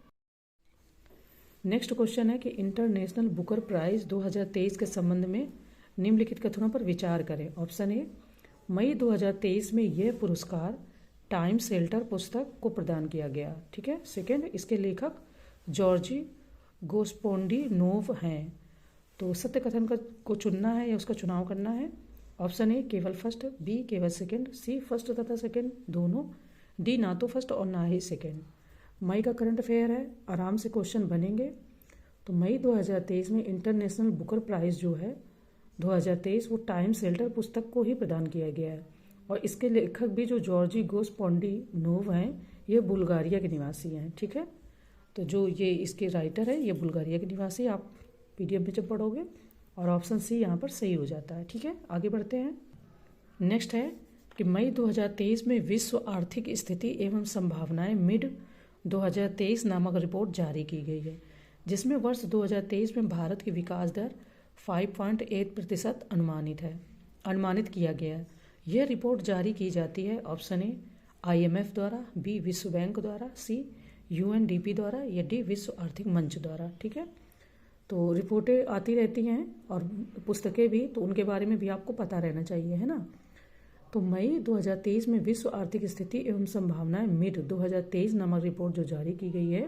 नेक्स्ट क्वेश्चन है कि इंटरनेशनल बुकर प्राइज 2023 के संबंध में निम्नलिखित कथनों पर विचार करें। ऑप्शन ए मई 2023 में यह पुरस्कार टाइम शेल्टर पुस्तक को प्रदान किया गया, ठीक है। सेकेंड, इसके लेखक जॉर्जी गोस्पोंडी नोव हैं। तो सत्य कथन को चुनना है या उसका चुनाव करना है। ऑप्शन ए केवल फर्स्ट, बी केवल सेकंड, सी फर्स्ट तथा सेकंड दोनों, डी ना तो फर्स्ट और ना ही सेकंड। मई का करंट अफेयर है, आराम से क्वेश्चन बनेंगे। तो मई 2023 में इंटरनेशनल बुकर प्राइज़ जो है 2023 वो टाइम शेल्टर पुस्तक को ही प्रदान किया गया है। और इसके लेखक भी जो जॉर्जी गोस्पोंडिनोव हैं, ये बुल्गारिया के निवासी हैं। ठीक है, तो जो ये इसके राइटर है ये बुल्गारिया के निवासी, आप पीडीएफ में जब पढ़ोगे। और ऑप्शन सी यहाँ पर सही हो जाता है। ठीक है, आगे बढ़ते हैं। नेक्स्ट है कि मई 2023 में विश्व आर्थिक स्थिति एवं संभावनाएं मिड 2023 नामक रिपोर्ट जारी की गई है, जिसमें वर्ष 2023 में भारत की विकास दर 5.8% अनुमानित किया गया है। यह रिपोर्ट जारी की जाती है ऑप्शन ए IMF द्वारा, बी विश्व बैंक द्वारा, सी UNDP द्वारा, या डी विश्व आर्थिक मंच द्वारा। ठीक है, तो रिपोर्टें आती रहती हैं और पुस्तकें भी, तो उनके बारे में भी आपको पता रहना चाहिए, है ना। तो मई 2023 में विश्व आर्थिक स्थिति एवं संभावनाएं मिड 2023 नामक रिपोर्ट जो जारी की गई है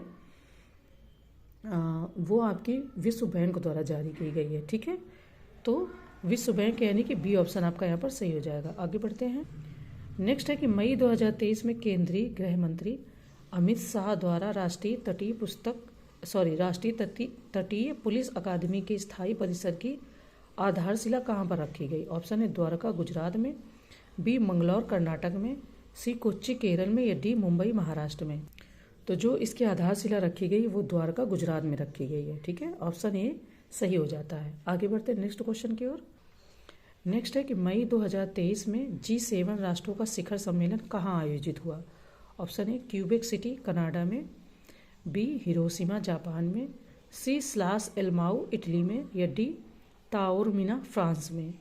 वो आपकी विश्व बैंक द्वारा जारी की गई है। ठीक है, तो विश्व बैंक यानी कि बी ऑप्शन आपका यहाँ पर सही हो जाएगा। आगे बढ़ते हैं। नेक्स्ट है कि मई 2023 में केंद्रीय गृह मंत्री अमित शाह द्वारा राष्ट्रीय तटीय पुलिस अकादमी के स्थायी परिसर की आधारशिला कहाँ पर रखी गई? ऑप्शन है द्वारका गुजरात में, बी मंगलौर कर्नाटक में, सी कोच्चि केरल में, या डी मुंबई महाराष्ट्र में। तो जो इसकी आधारशिला रखी गई वो द्वारका गुजरात में रखी गई है। ठीक है, ऑप्शन ए सही हो जाता है। आगे बढ़ते हैं नेक्स्ट क्वेश्चन की ओर। नेक्स्ट है कि मई 2023 में G7 राष्ट्रों का शिखर सम्मेलन कहाँ आयोजित हुआ? Option A Quebec city Canada में, बी हिरोशिमा जापान में, सी स्लास एल्माउ इटली में, या डी ताओरमिना फ्रांस में।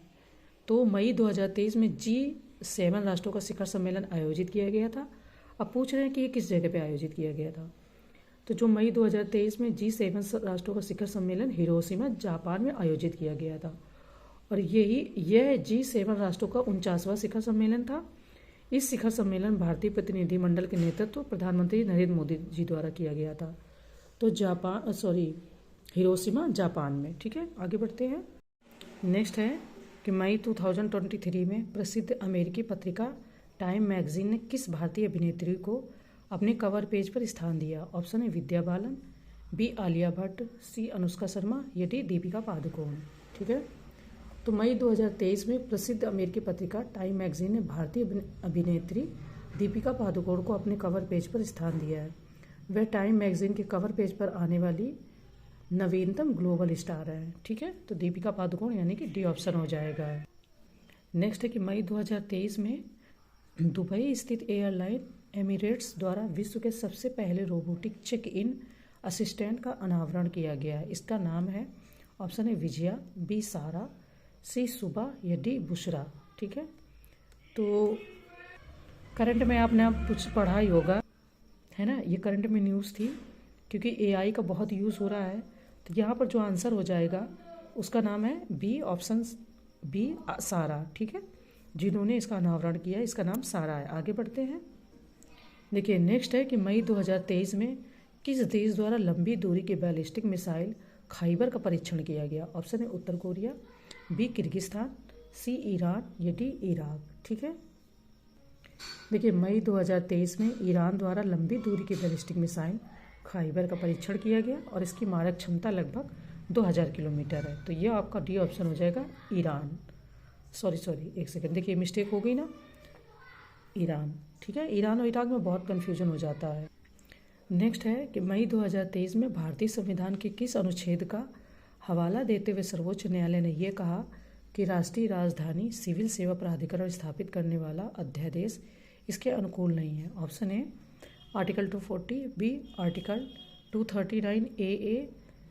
तो मई 2023 में G7 राष्ट्रों का शिखर सम्मेलन आयोजित किया गया था। अब पूछ रहे हैं कि ये किस जगह पे आयोजित किया गया था। तो जो मई 2023 में G7 राष्ट्रों का शिखर सम्मेलन हिरोशिमा जापान में आयोजित किया गया था, और यह G7 राष्ट्रों का 49वां शिखर सम्मेलन था। इस शिखर सम्मेलन भारतीय प्रतिनिधिमंडल के नेतृत्व प्रधानमंत्री नरेंद्र मोदी जी द्वारा किया गया था। तो हिरोशिमा जापान में। ठीक है, आगे बढ़ते हैं। नेक्स्ट है कि मई 2023 में प्रसिद्ध अमेरिकी पत्रिका टाइम मैगजीन ने किस भारतीय अभिनेत्री को अपने कवर पेज पर स्थान दिया? ऑप्शन है विद्या बालन, बी आलिया भट्ट, सी अनुष्का शर्मा, या डी दीपिका पादुकोण। ठीक है, तो मई 2023 में प्रसिद्ध अमेरिकी पत्रिका टाइम मैगजीन ने भारतीय अभिनेत्री दीपिका पादुकोण को अपने कवर पेज पर स्थान दिया है। वह टाइम मैगजीन के कवर पेज पर आने वाली नवीनतम ग्लोबल स्टार है। ठीक है, तो दीपिका पादुकोण यानी कि डी ऑप्शन हो जाएगा। नेक्स्ट है कि मई 2023 में दुबई स्थित एयरलाइन एमिरेट्स द्वारा विश्व के सबसे पहले रोबोटिक चेक इन असिस्टेंट का अनावरण किया गया है। इसका नाम है, ऑप्शन है विजया, बी सारा, सी सुबह, या डी बुशरा। ठीक है, तो करंट में आपने कुछ पढ़ा ही होगा, है ना। ये करंट में न्यूज़ थी, क्योंकि AI का बहुत यूज़ हो रहा है। तो यहाँ पर जो आंसर हो जाएगा उसका नाम है बी ऑप्शन बी सारा। ठीक है, जिन्होंने इसका अनावरण किया इसका नाम सारा है। आगे बढ़ते हैं। देखिए नेक्स्ट है कि मई 2023 में किस देश द्वारा लंबी दूरी की बैलिस्टिक मिसाइल खाइबर का परीक्षण किया गया? ऑप्शन है उत्तर कोरिया, बी किर्गिस्तान, सी ईरान, या डी इराक। ठीक है, देखिए मई 2023 में ईरान द्वारा लंबी दूरी की बैलिस्टिक मिसाइल खाइबर का परीक्षण किया गया, और इसकी मारक क्षमता लगभग 2000 किलोमीटर है। तो ये आपका डी ऑप्शन हो जाएगा ईरान। सॉरी एक सेकंड, देखिए मिस्टेक हो गई ना, ईरान। ठीक है, ईरान और इराक में बहुत कन्फ्यूजन हो जाता है। नेक्स्ट है कि मई 2023 में भारतीय संविधान के किस अनुच्छेद का हवाला देते हुए सर्वोच्च न्यायालय ने यह कहा कि राष्ट्रीय राजधानी सिविल सेवा प्राधिकरण स्थापित करने वाला अध्यादेश इसके अनुकूल नहीं है? Option A article 240, B article 239 AA,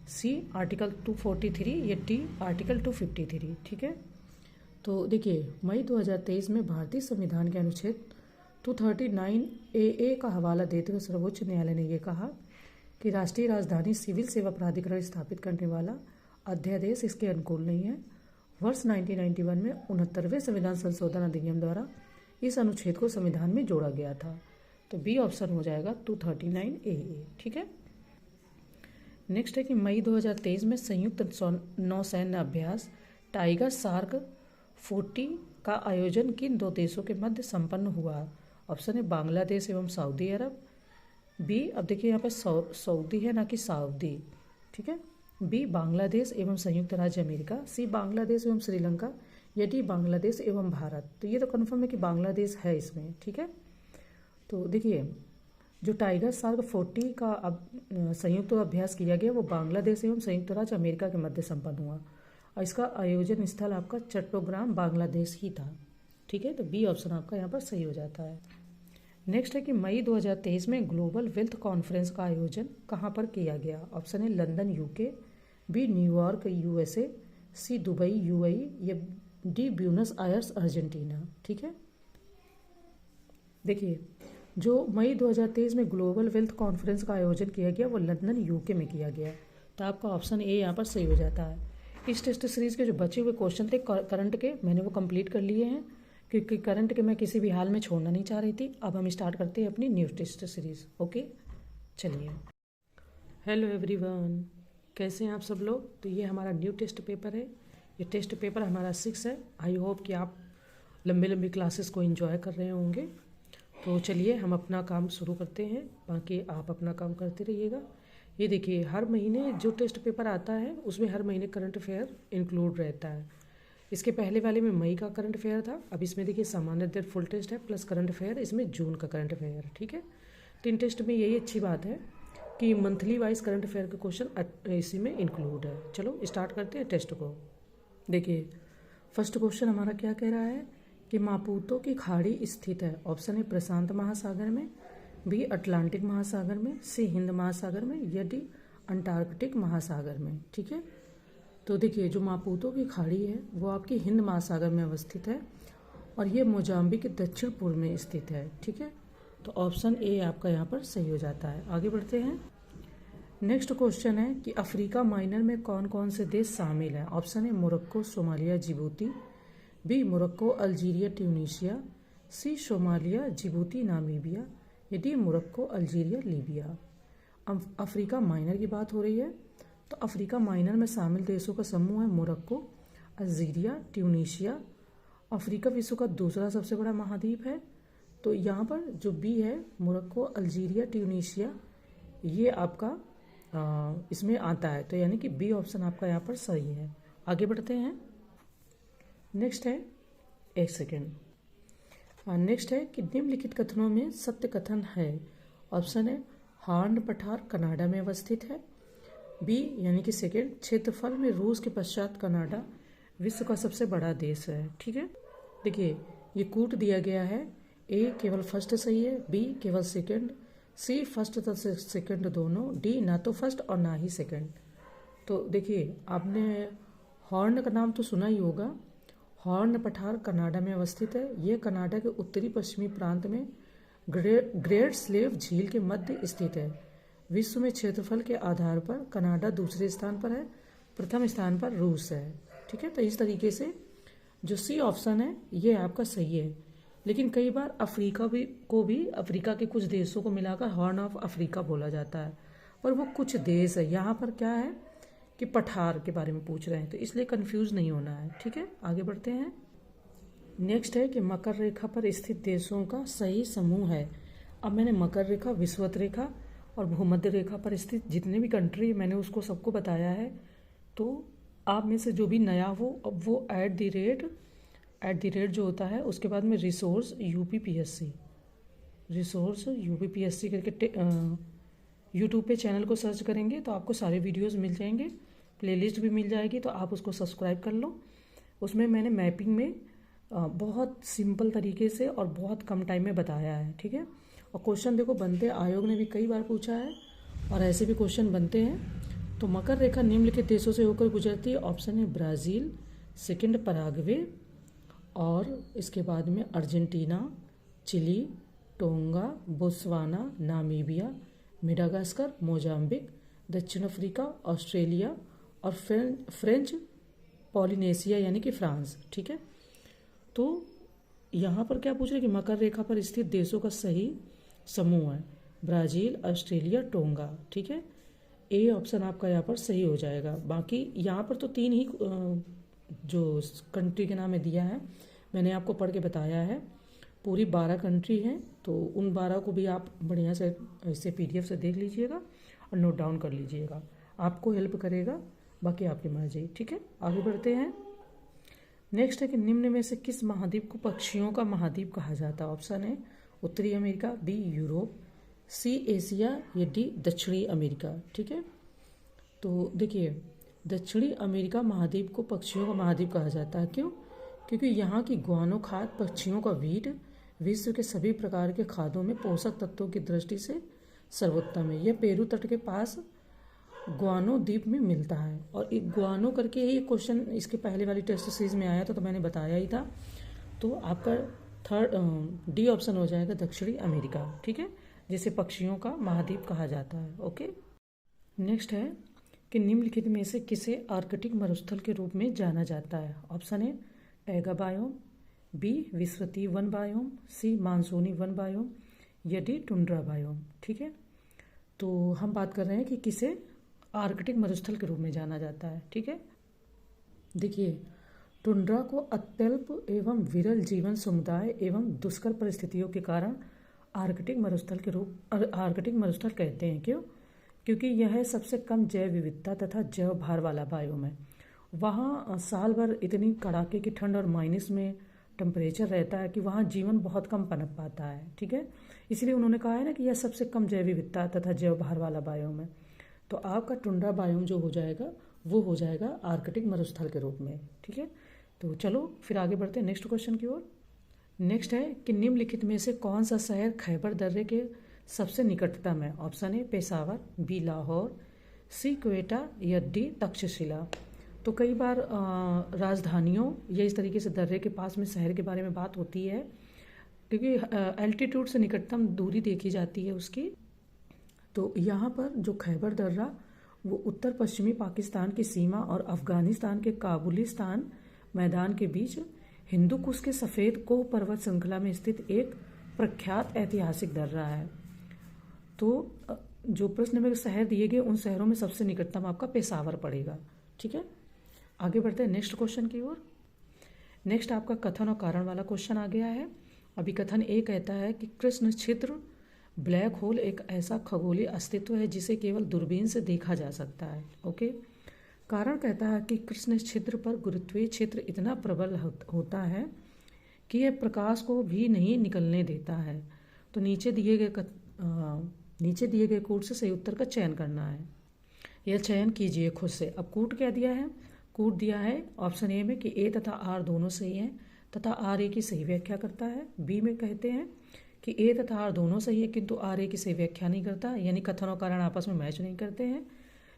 C article 243, या डी आर्टिकल 253। ठीक है, तो देखिए मई 2023 में भारतीय संविधान के अनुच्छेद 239 AA का हवाला देते हुए सर्वोच्च न्यायालय ने यह कहा कि राष्ट्रीय राजधानी सिविल सेवा प्राधिकरण स्थापित करने वाला अध्यादेश इसके अनुकूल नहीं है। वर्ष 1991 में 69वें संविधान संशोधन अधिनियम द्वारा इस अनुच्छेद को संविधान में जोड़ा गया था। तो बी ऑप्शन हो जाएगा 239 AA। ठीक है, नेक्स्ट है कि मई 2023 में संयुक्त नौसैन्य अभ्यास टाइगर शार्क 40 का आयोजन किन दो देशों के मध्य संपन्न हुआ? ऑप्शन है बांग्लादेश एवं सऊदी अरब। बी, अब देखिए यहाँ पे सऊदी है ना कि सऊदी, ठीक है। बी, बांग्लादेश एवं संयुक्त राज्य अमेरिका। सी, बांग्लादेश एवं श्रीलंका। या डी, बांग्लादेश एवं भारत। तो ये तो कन्फर्म है कि बांग्लादेश है इसमें, ठीक है। तो देखिए जो टाइगर शार्क 40 का संयुक्त अभ्यास किया गया वो बांग्लादेश एवं संयुक्त राज्य अमेरिका के मध्य संपन्न हुआ और इसका आयोजन स्थल आपका चट्टोग्राम बांग्लादेश ही था, ठीक है। तो बी ऑप्शन आपका यहाँ पर सही हो जाता है। नेक्स्ट है कि मई 2023 में ग्लोबल वेल्थ कॉन्फ्रेंस का आयोजन कहाँ पर किया गया? ऑप्शन है London UK. B, New York USA. सी, दुबई यूएई। या डी, ब्यूनस आयर्स अर्जेंटीना, ठीक है। देखिए जो मई 2023 में ग्लोबल वेल्थ कॉन्फ्रेंस का आयोजन किया गया वो लंदन यूके में किया गया, तो आपका ऑप्शन ए यहाँ पर सही हो जाता है। इस टेस्ट सीरीज़ के जो बचे हुए क्वेश्चन थे करंट के, मैंने वो कंप्लीट कर लिए हैं क्योंकि करंट के मैं किसी भी हाल में छोड़ना नहीं चाह रही थी। अब हम स्टार्ट करते हैं अपनी न्यू टेस्ट सीरीज़। ओके, चलिए। हेलो एवरीवन, कैसे हैं आप सब लोग? तो ये हमारा न्यू टेस्ट पेपर है। ये टेस्ट पेपर हमारा 6 है। आई होप कि आप लंबे लंबी क्लासेस को एंजॉय कर रहे होंगे। तो चलिए हम अपना काम शुरू करते हैं, बाकी आप अपना काम करते रहिएगा। ये देखिए हर महीने जो टेस्ट पेपर आता है उसमें हर महीने करंट अफेयर इंक्लूड रहता है। इसके पहले वाले में मई का करंट अफेयर था, अब इसमें देखिए सामान्य अध्ययन फुल टेस्ट है प्लस करंट अफेयर, इसमें जून का करंट अफेयर, ठीक है। तो इन टेस्ट में यही अच्छी बात है कि मंथली वाइज करंट अफेयर का क्वेश्चन इसी में इंक्लूड है। चलो स्टार्ट करते हैं टेस्ट को। देखिए फर्स्ट क्वेश्चन हमारा क्या कह रहा है कि मापुतो की खाड़ी स्थित है। ऑप्शन है प्रशांत महासागर में। बी, अटलांटिक महासागर में। सी, हिंद महासागर में। या डी, अंटार्कटिक महासागर में, ठीक है। तो देखिए जो मापुतो की खाड़ी है वो आपकी हिंद महासागर में अवस्थित है और ये मोजाम्बिक के दक्षिण पूर्व में स्थित है, ठीक है। तो ऑप्शन ए आपका यहाँ पर सही हो जाता है। आगे बढ़ते हैं। नेक्स्ट क्वेश्चन है कि अफ्रीका माइनर में कौन कौन से देश शामिल हैं। ऑप्शन है Morocco, Somalia, Djibouti. B, Morocco, Algeria, Tunisia. C, Somalia, Djibouti, Namibia. या डी, मोरक्को, अल्जीरिया, लीबिया। अब अफ्रीका माइनर की बात हो रही है तो अफ्रीका माइनर में शामिल देशों का समूह है मोरक्को, अल्जीरिया, ट्यूनीशिया। अफ्रीका विश्व का दूसरा सबसे बड़ा महाद्वीप है, तो यहाँ पर जो बी है मोरक्को, अल्जीरिया, ट्यूनीशिया, ये आपका इसमें आता है, तो यानी कि बी ऑप्शन आपका यहाँ पर सही है। आगे बढ़ते हैं। नेक्स्ट है, एक सेकेंड, नेक्स्ट है कि निम्नलिखित कथनों में सत्य कथन है। ऑप्शन है हार्न पठार कनाडा में अवस्थित है। बी यानी कि सेकेंड, क्षेत्रफल में रूस के पश्चात कनाडा विश्व का सबसे बड़ा देश है, ठीक है। देखिए ये कूट दिया गया है, ए केवल फर्स्ट सही है, बी केवल सेकेंड, सी फर्स्ट तथा सेकेंड दोनों, डी ना तो फर्स्ट और ना ही सेकेंड। तो देखिए आपने हॉर्न का नाम तो सुना ही होगा। हॉर्न पठार कनाडा में अवस्थित है। ये कनाडा के उत्तरी पश्चिमी प्रांत में ग्रेट स्लेव झील के मध्य स्थित है। विश्व में क्षेत्रफल के आधार पर कनाडा दूसरे स्थान पर है, प्रथम स्थान पर रूस है, ठीक है। तो इस तरीके से जो सी ऑप्शन है ये आपका सही है। लेकिन कई बार अफ्रीका को भी अफ्रीका के कुछ देशों को मिलाकर हॉर्न ऑफ अफ्रीका बोला जाता है, पर वो कुछ देश है। यहाँ पर क्या है कि पठार के बारे में पूछ रहे हैं, तो इसलिए कंफ्यूज नहीं होना है, ठीक है। आगे बढ़ते हैं। नेक्स्ट है कि मकर रेखा पर स्थित देशों का सही समूह है। अब मैंने मकर रेखा, विषुवत रेखा और भूमध्य रेखा पर स्थित जितने भी कंट्री मैंने उसको सबको बताया है। तो आप में से जो भी नया हो अब वो एट द रेट जो होता है उसके बाद में रिसोर्स यूपीपीएससी करके यूट्यूब पे चैनल को सर्च करेंगे तो आपको सारे वीडियोस मिल जाएंगे, प्लेलिस्ट भी मिल जाएगी, तो आप उसको सब्सक्राइब कर लो। उसमें मैंने मैपिंग में बहुत सिंपल तरीके से और बहुत कम टाइम में बताया है, ठीक है। और क्वेश्चन देखो बनते, आयोग ने भी कई बार पूछा है और ऐसे भी क्वेश्चन बनते हैं। तो मकर रेखा निम्नलिखित देशों से होकर गुजरती है। ऑप्शन है ब्राज़ील, सेकंड पराग्वे, और इसके बाद में Argentina, Chile, Tonga, Botswana, Namibia, Madagascar, Mozambique, दक्षिण अफ्रीका, ऑस्ट्रेलिया और फ्रेंच पॉलिनेशिया यानी कि फ्रांस, ठीक है। तो यहाँ पर क्या पूछ रहे हैं कि मकर रेखा पर स्थित देशों का सही समूह है ब्राज़ील, ऑस्ट्रेलिया, टोंगा, ठीक है। ए ऑप्शन आपका यहाँ पर सही हो जाएगा। बाकी यहाँ पर तो तीन ही जो कंट्री के नाम में दिया है, मैंने आपको पढ़ के बताया है। पूरी 12 कंट्री हैं, तो उन 12 को भी आप बढ़िया से इसे PDF से देख लीजिएगा और नोट डाउन कर लीजिएगा, आपको हेल्प करेगा। बाकी आपकी मर्जी, ठीक है। आगे बढ़ते हैं। नेक्स्ट है कि निम्न में से किस महाद्वीप को पक्षियों का महाद्वीप कहा जाता है? ऑप्शन है उत्तरी America, B Europe, C Asia, या डी दक्षिणी अमेरिका, ठीक है। तो देखिए, दक्षिणी अमेरिका महाद्वीप को पक्षियों का महाद्वीप कहा जाता है। क्यों? क्योंकि यहाँ की गुआनो खाद पक्षियों का वीड विश्व के सभी प्रकार के खाद्यों में पोषक तत्वों की दृष्टि से सर्वोत्तम है। यह पेरू तट के पास गुआनो द्वीप में मिलता है। और एक गुआनो करके ही क्वेश्चन इसके पहले वाली टेस्ट सीरीज में आया था, तो मैंने बताया ही था। तो आपका डी ऑप्शन हो जाएगा दक्षिणी अमेरिका, ठीक है, जिसे पक्षियों का महाद्वीप कहा जाता है। ओके। नेक्स्ट है कि निम्नलिखित में से किसे आर्कटिक मरुस्थल के रूप में जाना जाता है? ऑप्शन है टैगा बायोम, बी विश्वतीय वन बायोम, सी मानसूनी वन बायोम, या डी टुंड्रा बायोम, ठीक है। तो हम बात कर रहे हैं कि किसे आर्कटिक मरुस्थल के रूप में जाना जाता है, ठीक है। देखिए, टुंड्रा को अत्यल्प एवं विरल जीवन समुदाय एवं दुष्कर परिस्थितियों के कारण आर्कटिक मरुस्थल कहते हैं। क्यों? क्योंकि यह सबसे कम जैव विविधता तथा जैव भार वाला बायोम है। वहाँ साल भर इतनी कड़ाके की ठंड और माइनस में टेम्परेचर रहता है कि वहाँ जीवन बहुत कम पनप पाता है, ठीक है। इसलिए उन्होंने कहा है ना कि यह सबसे कम जैव विविधता तथा जैव भार वाला बायोम है। तो आपका टुंड्रा बायोम जो हो जाएगा वो हो जाएगा आर्कटिक मरुस्थल के रूप में, ठीक है। तो चलो फिर आगे बढ़ते हैं नेक्स्ट क्वेश्चन की ओर। नेक्स्ट है कि निम्नलिखित में से कौन सा शहर खैबर दर्रे के सबसे निकटतम है? ऑप्शन है पेशावर, बी लाहौर, सी क्वेटा, या डी तक्षशिला। तो कई बार राजधानियों या इस तरीके से दर्रे के पास में शहर के बारे में बात होती है, क्योंकि एल्टीट्यूड से निकटतम दूरी देखी जाती है उसकी। तो यहाँ पर जो खैबर दर्रा वो उत्तर पश्चिमी पाकिस्तान की सीमा और अफगानिस्तान के काबुलिस्तान मैदान के बीच हिंदू कुश के सफ़ेद कोह पर्वत श्रृंखला में स्थित एक प्रख्यात ऐतिहासिक दर्रा है। तो जो प्रश्न में शहर दिए गए उन शहरों में सबसे निकटतम आपका पेशावर पड़ेगा, ठीक है। आगे बढ़ते हैं नेक्स्ट क्वेश्चन की ओर। नेक्स्ट आपका कथन और कारण वाला क्वेश्चन आ गया है। अभी कथन ए कहता है कि कृष्ण छिद्र ब्लैक होल एक ऐसा खगोलीय अस्तित्व है जिसे केवल दूरबीन से देखा जा सकता है। ओके। कारण कहता है कि कृष्ण छिद्र पर गुरुत्वीय क्षेत्र इतना प्रबल होता है कि यह प्रकाश को भी नहीं निकलने देता है। तो नीचे दिए गए कूट से सही उत्तर का चयन करना है। यह चयन कीजिए खुद से। अब कूट क्या दिया है? कूट दिया है ऑप्शन ए में कि ए तथा आर दोनों सही हैं तथा आर ए की सही व्याख्या करता है। बी में कहते हैं कि ए तथा आर दोनों सही है किंतु आर ए की सही व्याख्या नहीं करता, यानी कथन और कारण आपस में मैच नहीं करते हैं।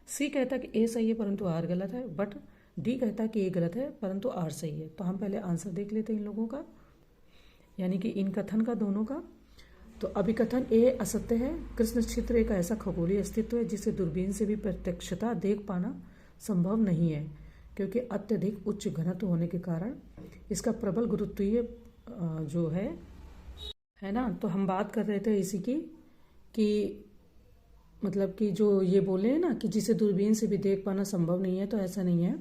सी कहता है कि ए सही है परंतु आर गलत है, बट डी कहता है कि ए गलत है परंतु आर सही है। तो हम पहले आंसर देख लेते हैं इन लोगों का, यानी कि इन कथन का दोनों का। तो अभी कथन ए असत्य है। कृष्ण छिद्र एक ऐसा खगोलीय अस्तित्व है जिसे दूरबीन से भी प्रत्यक्षता देख पाना संभव नहीं है, क्योंकि अत्यधिक उच्च घनत्व होने के कारण इसका प्रबल गुरुत्वीय जो है ना। तो हम बात कर रहे थे इसी की कि मतलब कि जो ये बोले हैं ना कि जिसे दूरबीन से भी देख पाना संभव नहीं है, तो ऐसा नहीं है।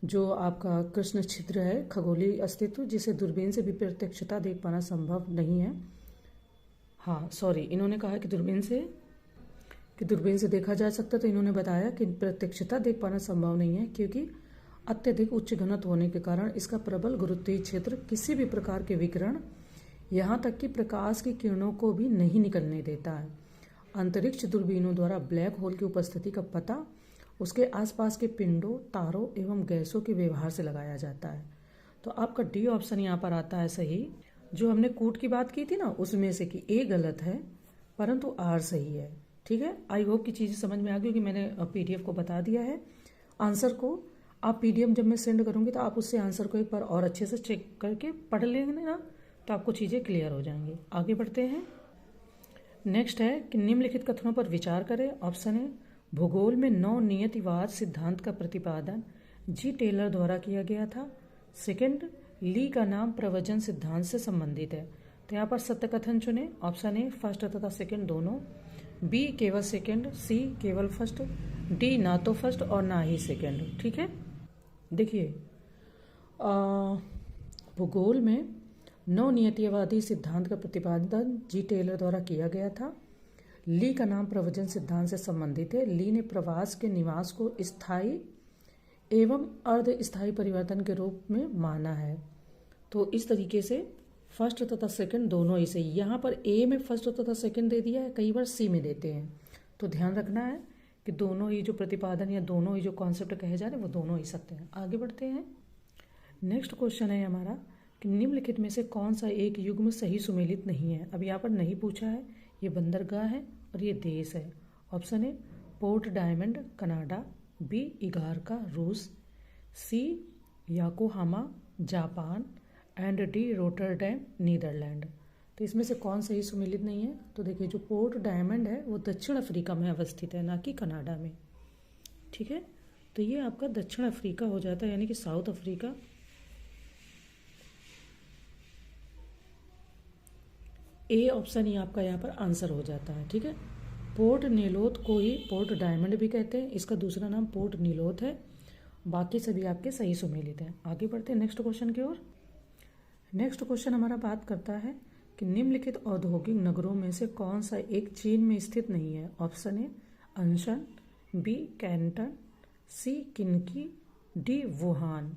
जो आपका कृष्ण छिद्र है खगोलीय अस्तित्व जिसे दूरबीन से भी प्रत्यक्षता देख पाना संभव नहीं है। हाँ सॉरी, इन्होंने कहा कि दूरबीन से देखा जा सकता, तो इन्होंने बताया कि प्रत्यक्षता देख पाना संभव नहीं है क्योंकि अत्यधिक उच्च घनत्व होने के कारण इसका प्रबल गुरुत्वीय क्षेत्र किसी भी प्रकार के विकिरण यहाँ तक कि प्रकाश की किरणों को भी नहीं निकलने देता है। अंतरिक्ष दूरबीनों द्वारा ब्लैक होल की उपस्थिति का पता उसके आसपास के पिंडों, तारों एवं गैसों के व्यवहार से लगाया जाता है। तो आपका डी ऑप्शन यहाँ पर आता है सही। जो हमने कूट की बात की थी ना उसमें से कि ए गलत है परंतु आर सही है, ठीक है। आई होप की चीज़ें समझ में आ गई कि मैंने PDF को बता दिया है। आंसर को आप PDF जब मैं सेंड करूँगी तो आप उससे आंसर को एक बार और अच्छे से चेक करके पढ़ लेंगे ना, तो आपको चीज़ें क्लियर हो जाएंगी। आगे बढ़ते हैं। नेक्स्ट है कि निम्नलिखित कथनों पर विचार करें। ऑप्शन है भूगोल में नवनियतिवाद सिद्धांत का प्रतिपादन जी टेलर द्वारा किया गया था। सेकंड, ली का नाम प्रवचन सिद्धांत से संबंधित है। तो यहाँ पर सत्य कथन चुने। ऑप्शन ए फर्स्ट तथा सेकंड दोनों, बी केवल सेकंड, सी केवल फर्स्ट, डी ना तो फर्स्ट और ना ही सेकंड, ठीक है। देखिए भूगोल में नवनियतिवादी सिद्धांत का प्रतिपादन जी टेलर द्वारा किया गया था। ली का नाम प्रवचन सिद्धांत से संबंधित है। ली ने प्रवास के निवास को स्थायी एवं अर्ध स्थायी परिवर्तन के रूप में माना है। तो इस तरीके से फर्स्ट तथा सेकंड दोनों ही सही। यहाँ पर ए में फर्स्ट तथा सेकंड दे दिया है, कई बार सी में देते हैं, तो ध्यान रखना है कि दोनों ही जो प्रतिपादन या दोनों ही जो कॉन्सेप्ट कहे जा रहे हैं वो दोनों ही सत्य हैं। आगे बढ़ते हैं। नेक्स्ट क्वेश्चन है हमारा कि निम्नलिखित में से कौन सा एक युग्म सही सुमेलित नहीं है। अब यहाँ पर नहीं पूछा है, ये बंदरगाह है और ये देश है। Option A Port Diamond Canada, B Igarka रूस, C Yokohama Japan and D Rotterdam Netherlands. तो इसमें से कौन सही सुमेलित नहीं है? तो देखिए जो पोर्ट डायमंड है वो दक्षिण अफ्रीका में अवस्थित है, ना कि कनाडा में। ठीक है, तो ये आपका दक्षिण अफ्रीका हो जाता है, यानी कि साउथ अफ्रीका। ए ऑप्शन ही आपका यहाँ पर आंसर हो जाता है। ठीक है, पोर्ट नीलोथ को ही पोर्ट डायमंड भी कहते हैं, इसका दूसरा नाम पोर्ट नीलोथ है। बाकी सभी आपके सही सुमेलित हैं। आगे बढ़ते हैं नेक्स्ट क्वेश्चन की ओर। नेक्स्ट क्वेश्चन हमारा बात करता है कि निम्नलिखित औद्योगिक नगरों में से कौन सा एक चीन में स्थित नहीं है। Option A Anshan, B Canton, C Kinki, D Wuhan.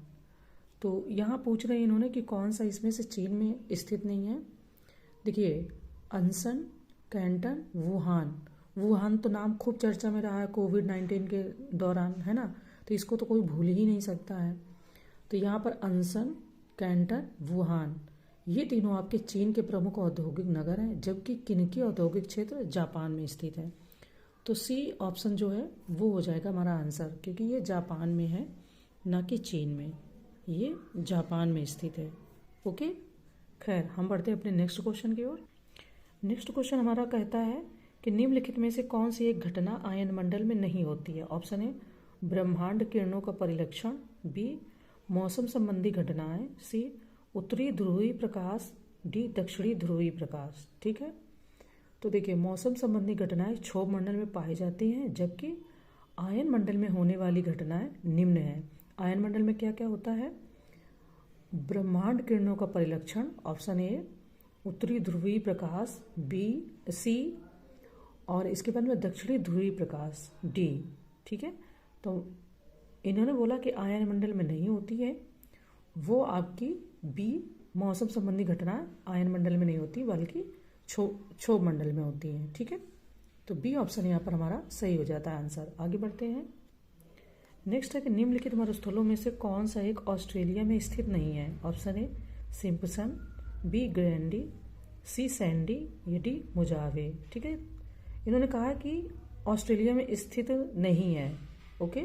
तो यहाँ पूछ रहे हैं इन्होंने कि कौन सा इसमें से चीन में स्थित नहीं है। देखिए अंसन, कैंटन, वुहान। वुहान तो नाम खूब चर्चा में रहा है कोविड-19 के दौरान, है ना, तो इसको तो कोई भूल ही नहीं सकता है। तो यहाँ पर अंसन, कैंटन, वुहान ये तीनों आपके चीन के प्रमुख औद्योगिक नगर हैं, जबकि किन्की औद्योगिक क्षेत्र जापान में स्थित है। तो सी ऑप्शन जो है वो हो जाएगा हमारा आंसर, क्योंकि ये जापान में है ना कि चीन में, ये जापान में स्थित है। ओके, खैर हम बढ़ते हैं अपने नेक्स्ट क्वेश्चन की ओर। नेक्स्ट क्वेश्चन हमारा कहता है कि निम्नलिखित में से कौन सी एक घटना आयन मंडल में नहीं होती है। ऑप्शन ए ब्रह्मांड किरणों का परिलक्षण, बी मौसम संबंधी घटनाएं, सी उत्तरी ध्रुवीय प्रकाश, डी दक्षिणी ध्रुवीय प्रकाश। ठीक है, तो देखिए मौसम संबंधी घटनाएं क्षोभ मंडल में पाई जाती हैं, जबकि आयन मंडल में होने वाली घटनाएं निम्न है। आयन मंडल में क्या क्या होता है? ब्रह्मांड किरणों का परिलक्षण, ऑप्शन ए उत्तरी ध्रुवीय प्रकाश, बी सी, और इसके बाद में दक्षिणी ध्रुवीय प्रकाश, डी। ठीक है, तो इन्होंने बोला कि आयन मंडल में नहीं होती है, वो आपकी बी मौसम संबंधी घटना आयन मंडल में नहीं होती बल्कि क्षोभ मंडल में होती है। ठीक है, तो बी ऑप्शन यहाँ पर हमारा सही हो जाता है आंसर। आगे बढ़ते हैं। नेक्स्ट है कि निम्नलिखित मरुस्थलों में से कौन सा एक ऑस्ट्रेलिया में स्थित नहीं है। Option A Simpson, B Grandy, C Sandy, या डी मुजावे। ठीक है, इन्होंने कहा कि ऑस्ट्रेलिया में स्थित नहीं है। ओके,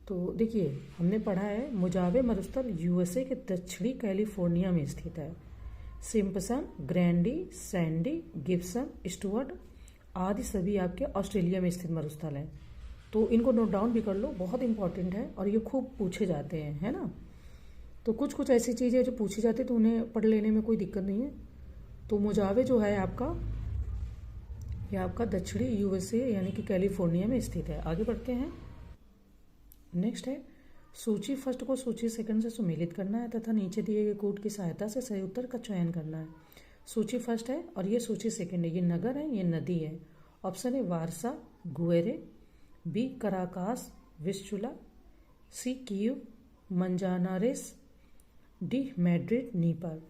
तो देखिए हमने पढ़ा है मुजावे मरुस्थल यूएसए के दक्षिणी कैलिफोर्निया में स्थित है। सिम्पसन, ग्रैंडी, सैंडी, गिब्सन, स्टुअर्ट आदि सभी आपके ऑस्ट्रेलिया में स्थित मरुस्थल हैं। तो इनको नोट डाउन भी कर लो, बहुत इंपॉर्टेंट है और ये खूब पूछे जाते हैं, है ना। तो कुछ कुछ ऐसी चीज़ें जो पूछी जाती है तो उन्हें पढ़ लेने में कोई दिक्कत नहीं है। तो मुजावे जो है आपका, यह आपका दक्षिणी यूएसए यानी कि कैलिफोर्निया में स्थित है। आगे बढ़ते हैं। नेक्स्ट है सूची फर्स्ट को सूची सेकंड से सुमेलित करना है तथा नीचे दिए गए कोड की सहायता से सही उत्तर का चयन करना है। सूची फर्स्ट है और ये सूची सेकंड है। ये नगर है, ये नदी है। ऑप्शन ए वारसा गुएरे, B Caracas Vistula, C Kiev Manzanares, D Madrid Dnieper.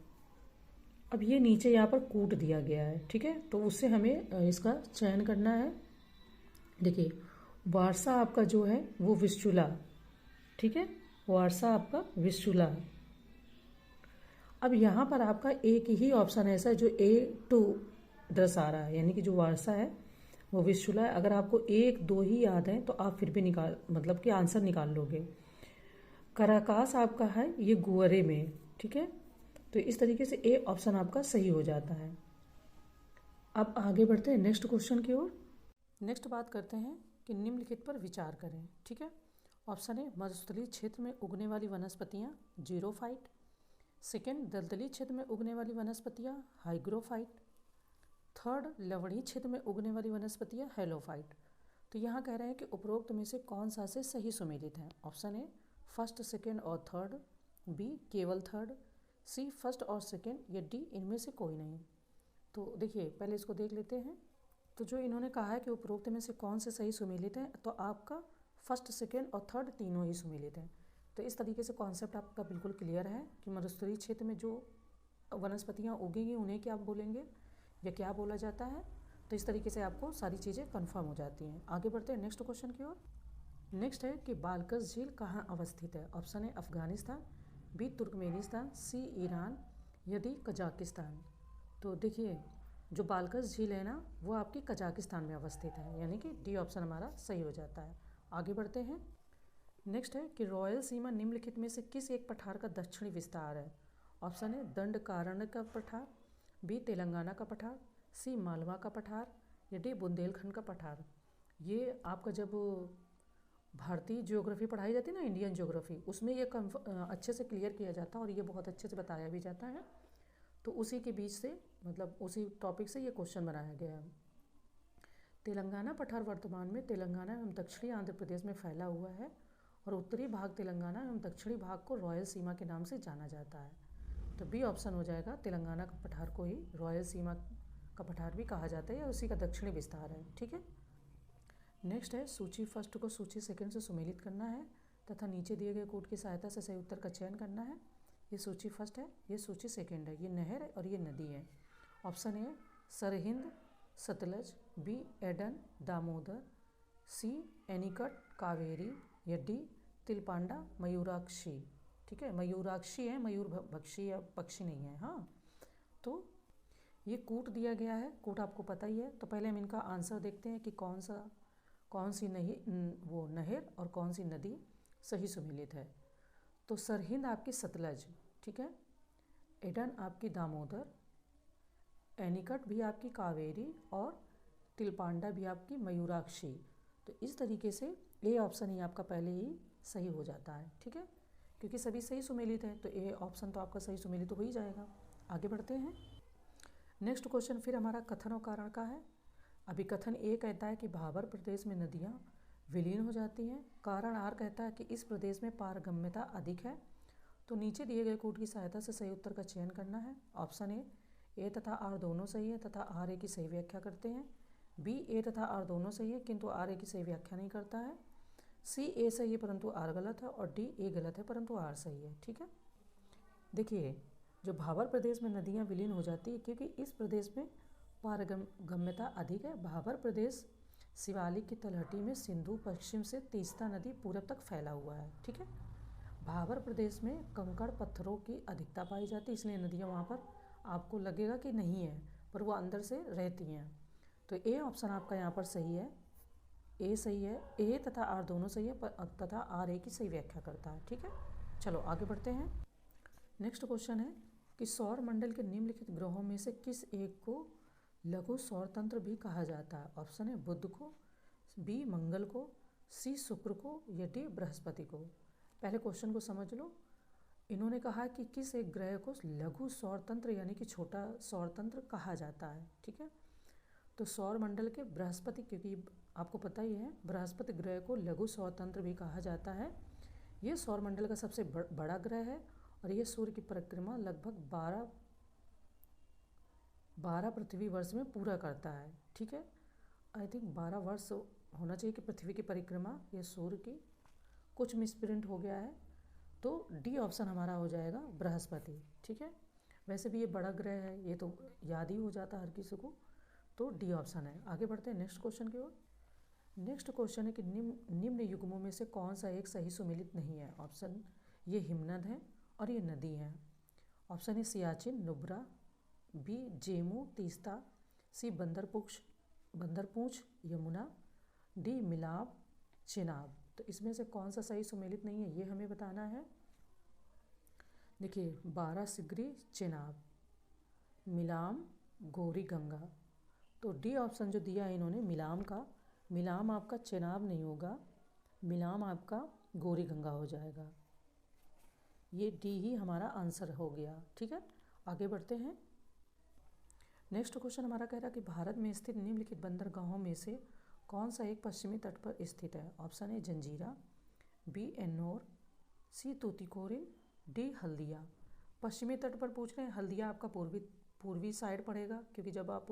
अब ये नीचे यहाँ पर कूट दिया गया है, ठीक है, तो उससे हमें इसका चयन करना है। देखिए वारसा आपका जो है वो विस्चुला, ठीक है, वारसा आपका विस्चुला। अब यहाँ पर आपका एक ही ऑप्शन ऐसा है जो A2 दर्शा रहा है, यानी कि जो वारसा है वो विस्चुला है। अगर आपको एक दो ही याद है तो आप फिर भी मतलब कि आंसर निकाल लोगे। कराकास आपका है ये गुअरे में, ठीक है, तो इस तरीके से ए ऑप्शन आपका सही हो जाता है। अब आगे बढ़ते हैं नेक्स्ट क्वेश्चन की ओर। नेक्स्ट बात करते हैं कि निम्नलिखित पर विचार करें, ठीक है। ऑप्शन ए मरुस्थलीय क्षेत्र में उगने वाली वनस्पतियाँ जीरोफाइट, सेकेंड दलदली क्षेत्र में उगने वाली वनस्पतियाँ हाइग्रोफाइट, थर्ड लवणीय क्षेत्र में उगने वाली वनस्पतियाँ हेलोफाइट। तो यहाँ कह रहे हैं कि उपरोक्त में से कौन सा से सही सुमेलित है। ऑप्शन ए फर्स्ट, सेकेंड और थर्ड, बी केवल थर्ड, सी फर्स्ट और सेकेंड, या डी इनमें से कोई नहीं। तो देखिए पहले इसको देख लेते हैं। तो जो इन्होंने कहा है कि उपरोक्त में से कौन से सही सुमेलित हैं, तो आपका फर्स्ट सेकेंड और थर्ड तीनों ही सुमेलित हैं। तो इस तरीके से कॉन्सेप्ट आपका बिल्कुल क्लियर है कि मरुस्थलीय क्षेत्र में जो वनस्पतियाँ उगेंगी उन्हें क्या बोलेंगे या क्या बोला जाता है। तो इस तरीके से आपको सारी चीज़ें कन्फर्म हो जाती हैं। आगे बढ़ते हैं नेक्स्ट क्वेश्चन की ओर। नेक्स्ट है कि बालकस झील कहाँ अवस्थित है। ऑप्शन है अफगानिस्तान, बी तुर्कमेनिस्तान, सी ईरान, या डी कजाकिस्तान। तो देखिए जो बालकस झील है ना वो आपकी कजाकिस्तान में अवस्थित है, यानी कि डी ऑप्शन हमारा सही हो जाता है। आगे बढ़ते हैं। नेक्स्ट है कि रॉयल सीमा निम्नलिखित में से किस एक पठार का दक्षिणी विस्तार है। ऑप्शन है दंडकारण्य का पठार, बी तेलंगाना का पठार, सी मालवा का पठार, या डी बुंदेलखंड का पठार। ये आपका जब भारतीय ज्योग्राफी पढ़ाई जाती है ना, इंडियन ज्योग्राफी, उसमें ये अच्छे से क्लियर किया जाता है और ये बहुत अच्छे से बताया भी जाता है। तो उसी के बीच से मतलब उसी टॉपिक से ये क्वेश्चन बनाया गया है। तेलंगाना पठार वर्तमान में तेलंगाना एवं दक्षिणी आंध्र प्रदेश में फैला हुआ है और उत्तरी भाग तेलंगाना एवं दक्षिणी भाग को रॉयल सीमा के नाम से जाना जाता है। तो बी ऑप्शन हो जाएगा, तेलंगाना का पठार को ही रॉयल सीमा का पठार भी कहा जाता है या उसी का दक्षिणी विस्तार है। ठीक है। नेक्स्ट है सूची फर्स्ट को सूची सेकंड से सुमेलित करना है तथा नीचे दिए गए कोड की सहायता से सही उत्तर का चयन करना है। ये सूची फर्स्ट है, ये सूची सेकंड है, ये नहर है और ये नदी है। Option A Sirhind Sutlej, B Aden Damodar, C anicut Kaveri, या डी तिलपांडा मयूराक्षी। ठीक है, मयूराक्षी है, मयूर भक्षी या पक्षी नहीं है। हाँ, तो ये कूट दिया गया है, कूट आपको पता ही है। तो पहले हम इनका आंसर देखते हैं कि कौन सी वो नहर और कौन सी नदी सही सुमेलित है। तो सरहिंद आपकी सतलज, ठीक है, एडन आपकी दामोदर, एनिकट भी आपकी कावेरी और तिलपांडा भी आपकी मयूराक्षी। तो इस तरीके से ए ऑप्शन ही आपका पहले ही सही हो जाता है। ठीक है, क्योंकि सभी सही सुमेलित है तो ए ऑप्शन तो आपका सही सुमेलित हो ही जाएगा। आगे बढ़ते हैं। नेक्स्ट क्वेश्चन फिर हमारा कथन और कारण का है। अभी कथन ए कहता है कि भाबर प्रदेश में नदियाँ विलीन हो जाती हैं। कारण आर कहता है कि इस प्रदेश में पारगम्यता अधिक है। तो नीचे दिए गए कोड की सहायता से सही उत्तर का चयन करना है। ऑप्शन ए तथा आर दोनों सही है तथा आर ए की सही व्याख्या करते हैं। बी ए तथा आर दोनों सही है किंतु आर ए की सही व्याख्या नहीं करता है। सी ए सही है परंतु आर गलत है और डी ए गलत है परंतु आर सही है। ठीक है, देखिए जो भाबर प्रदेश में नदियाँ विलीन हो जाती है क्योंकि इस प्रदेश में पारगम्यता अधिक है। भाबर प्रदेश शिवालिक की तलहटी में सिंधु पश्चिम से तीस्ता नदी पूरब तक फैला हुआ है। ठीक है, भाबर प्रदेश में कंकड़ पत्थरों की अधिकता पाई जाती है, इसलिए नदियाँ वहाँ पर आपको लगेगा कि नहीं है पर वो अंदर से रहती हैं। तो ए ऑप्शन आपका यहाँ पर सही है, ए सही है, ए तथा आर दोनों सही है तथा आर ए की सही व्याख्या करता है। ठीक है, चलो आगे बढ़ते हैं। नेक्स्ट क्वेश्चन है कि सौर मंडल के निम्नलिखित ग्रहों में से किस एक को लघु सौर तंत्र भी कहा जाता है। ऑप्शन है बुध को, बी मंगल को, सी शुक्र को, या डी बृहस्पति को। पहले क्वेश्चन को समझ लो। इन्होंने कहा कि किस एक ग्रह को लघु सौर तंत्र यानी कि छोटा सौर तंत्र कहा जाता है। ठीक है, तो सौर मंडल के बृहस्पति, क्योंकि आपको पता ही है बृहस्पति ग्रह को लघु सौर तंत्र भी कहा जाता है। ये सौर मंडल का सबसे बड़ा ग्रह है और ये सूर्य की परिक्रमा लगभग 12 पृथ्वी वर्ष में पूरा करता है। ठीक है, आई थिंक 12 वर्ष होना चाहिए कि पृथ्वी की परिक्रमा ये सूर्य की, कुछ मिसप्रिंट हो गया है। तो डी ऑप्शन हमारा हो जाएगा बृहस्पति। ठीक है, वैसे भी ये बड़ा ग्रह है, ये तो याद ही हो जाता है हर किसी को। तो डी ऑप्शन है। आगे बढ़ते हैं नेक्स्ट क्वेश्चन की ओर। नेक्स्ट क्वेश्चन है कि निम्न युग्मों में से कौन सा एक सही सुमेलित नहीं है। ऑप्शन ये हिमनद है और ये नदी है। ऑप्शन है सियाचिन नुब्रा, बी जेमू तीस्ता, सी बंदरपूंछ यमुना, डी मिलाप चेनाब। तो इसमें से कौन सा सही सुमेलित नहीं है ये हमें बताना है। देखिए 12 सिगरी चेनाब, मिलाम गौरी गंगा। तो डी ऑप्शन जो दिया है इन्होंने मिलाम का, मिलाम आपका चेनाब नहीं होगा, मिलाम आपका गौरी गंगा हो जाएगा। ये डी ही हमारा आंसर हो गया। ठीक है, आगे बढ़ते हैं। नेक्स्ट क्वेश्चन हमारा कह रहा है कि भारत में स्थित निम्नलिखित बंदरगाहों में से कौन सा एक पश्चिमी तट पर स्थित है। Option A Janjira, B Ennore, C Tuticorin, D Haldia. पश्चिमी तट पर पूछ रहे हैं, हल्दिया आपका पूर्वी साइड पड़ेगा, क्योंकि जब आप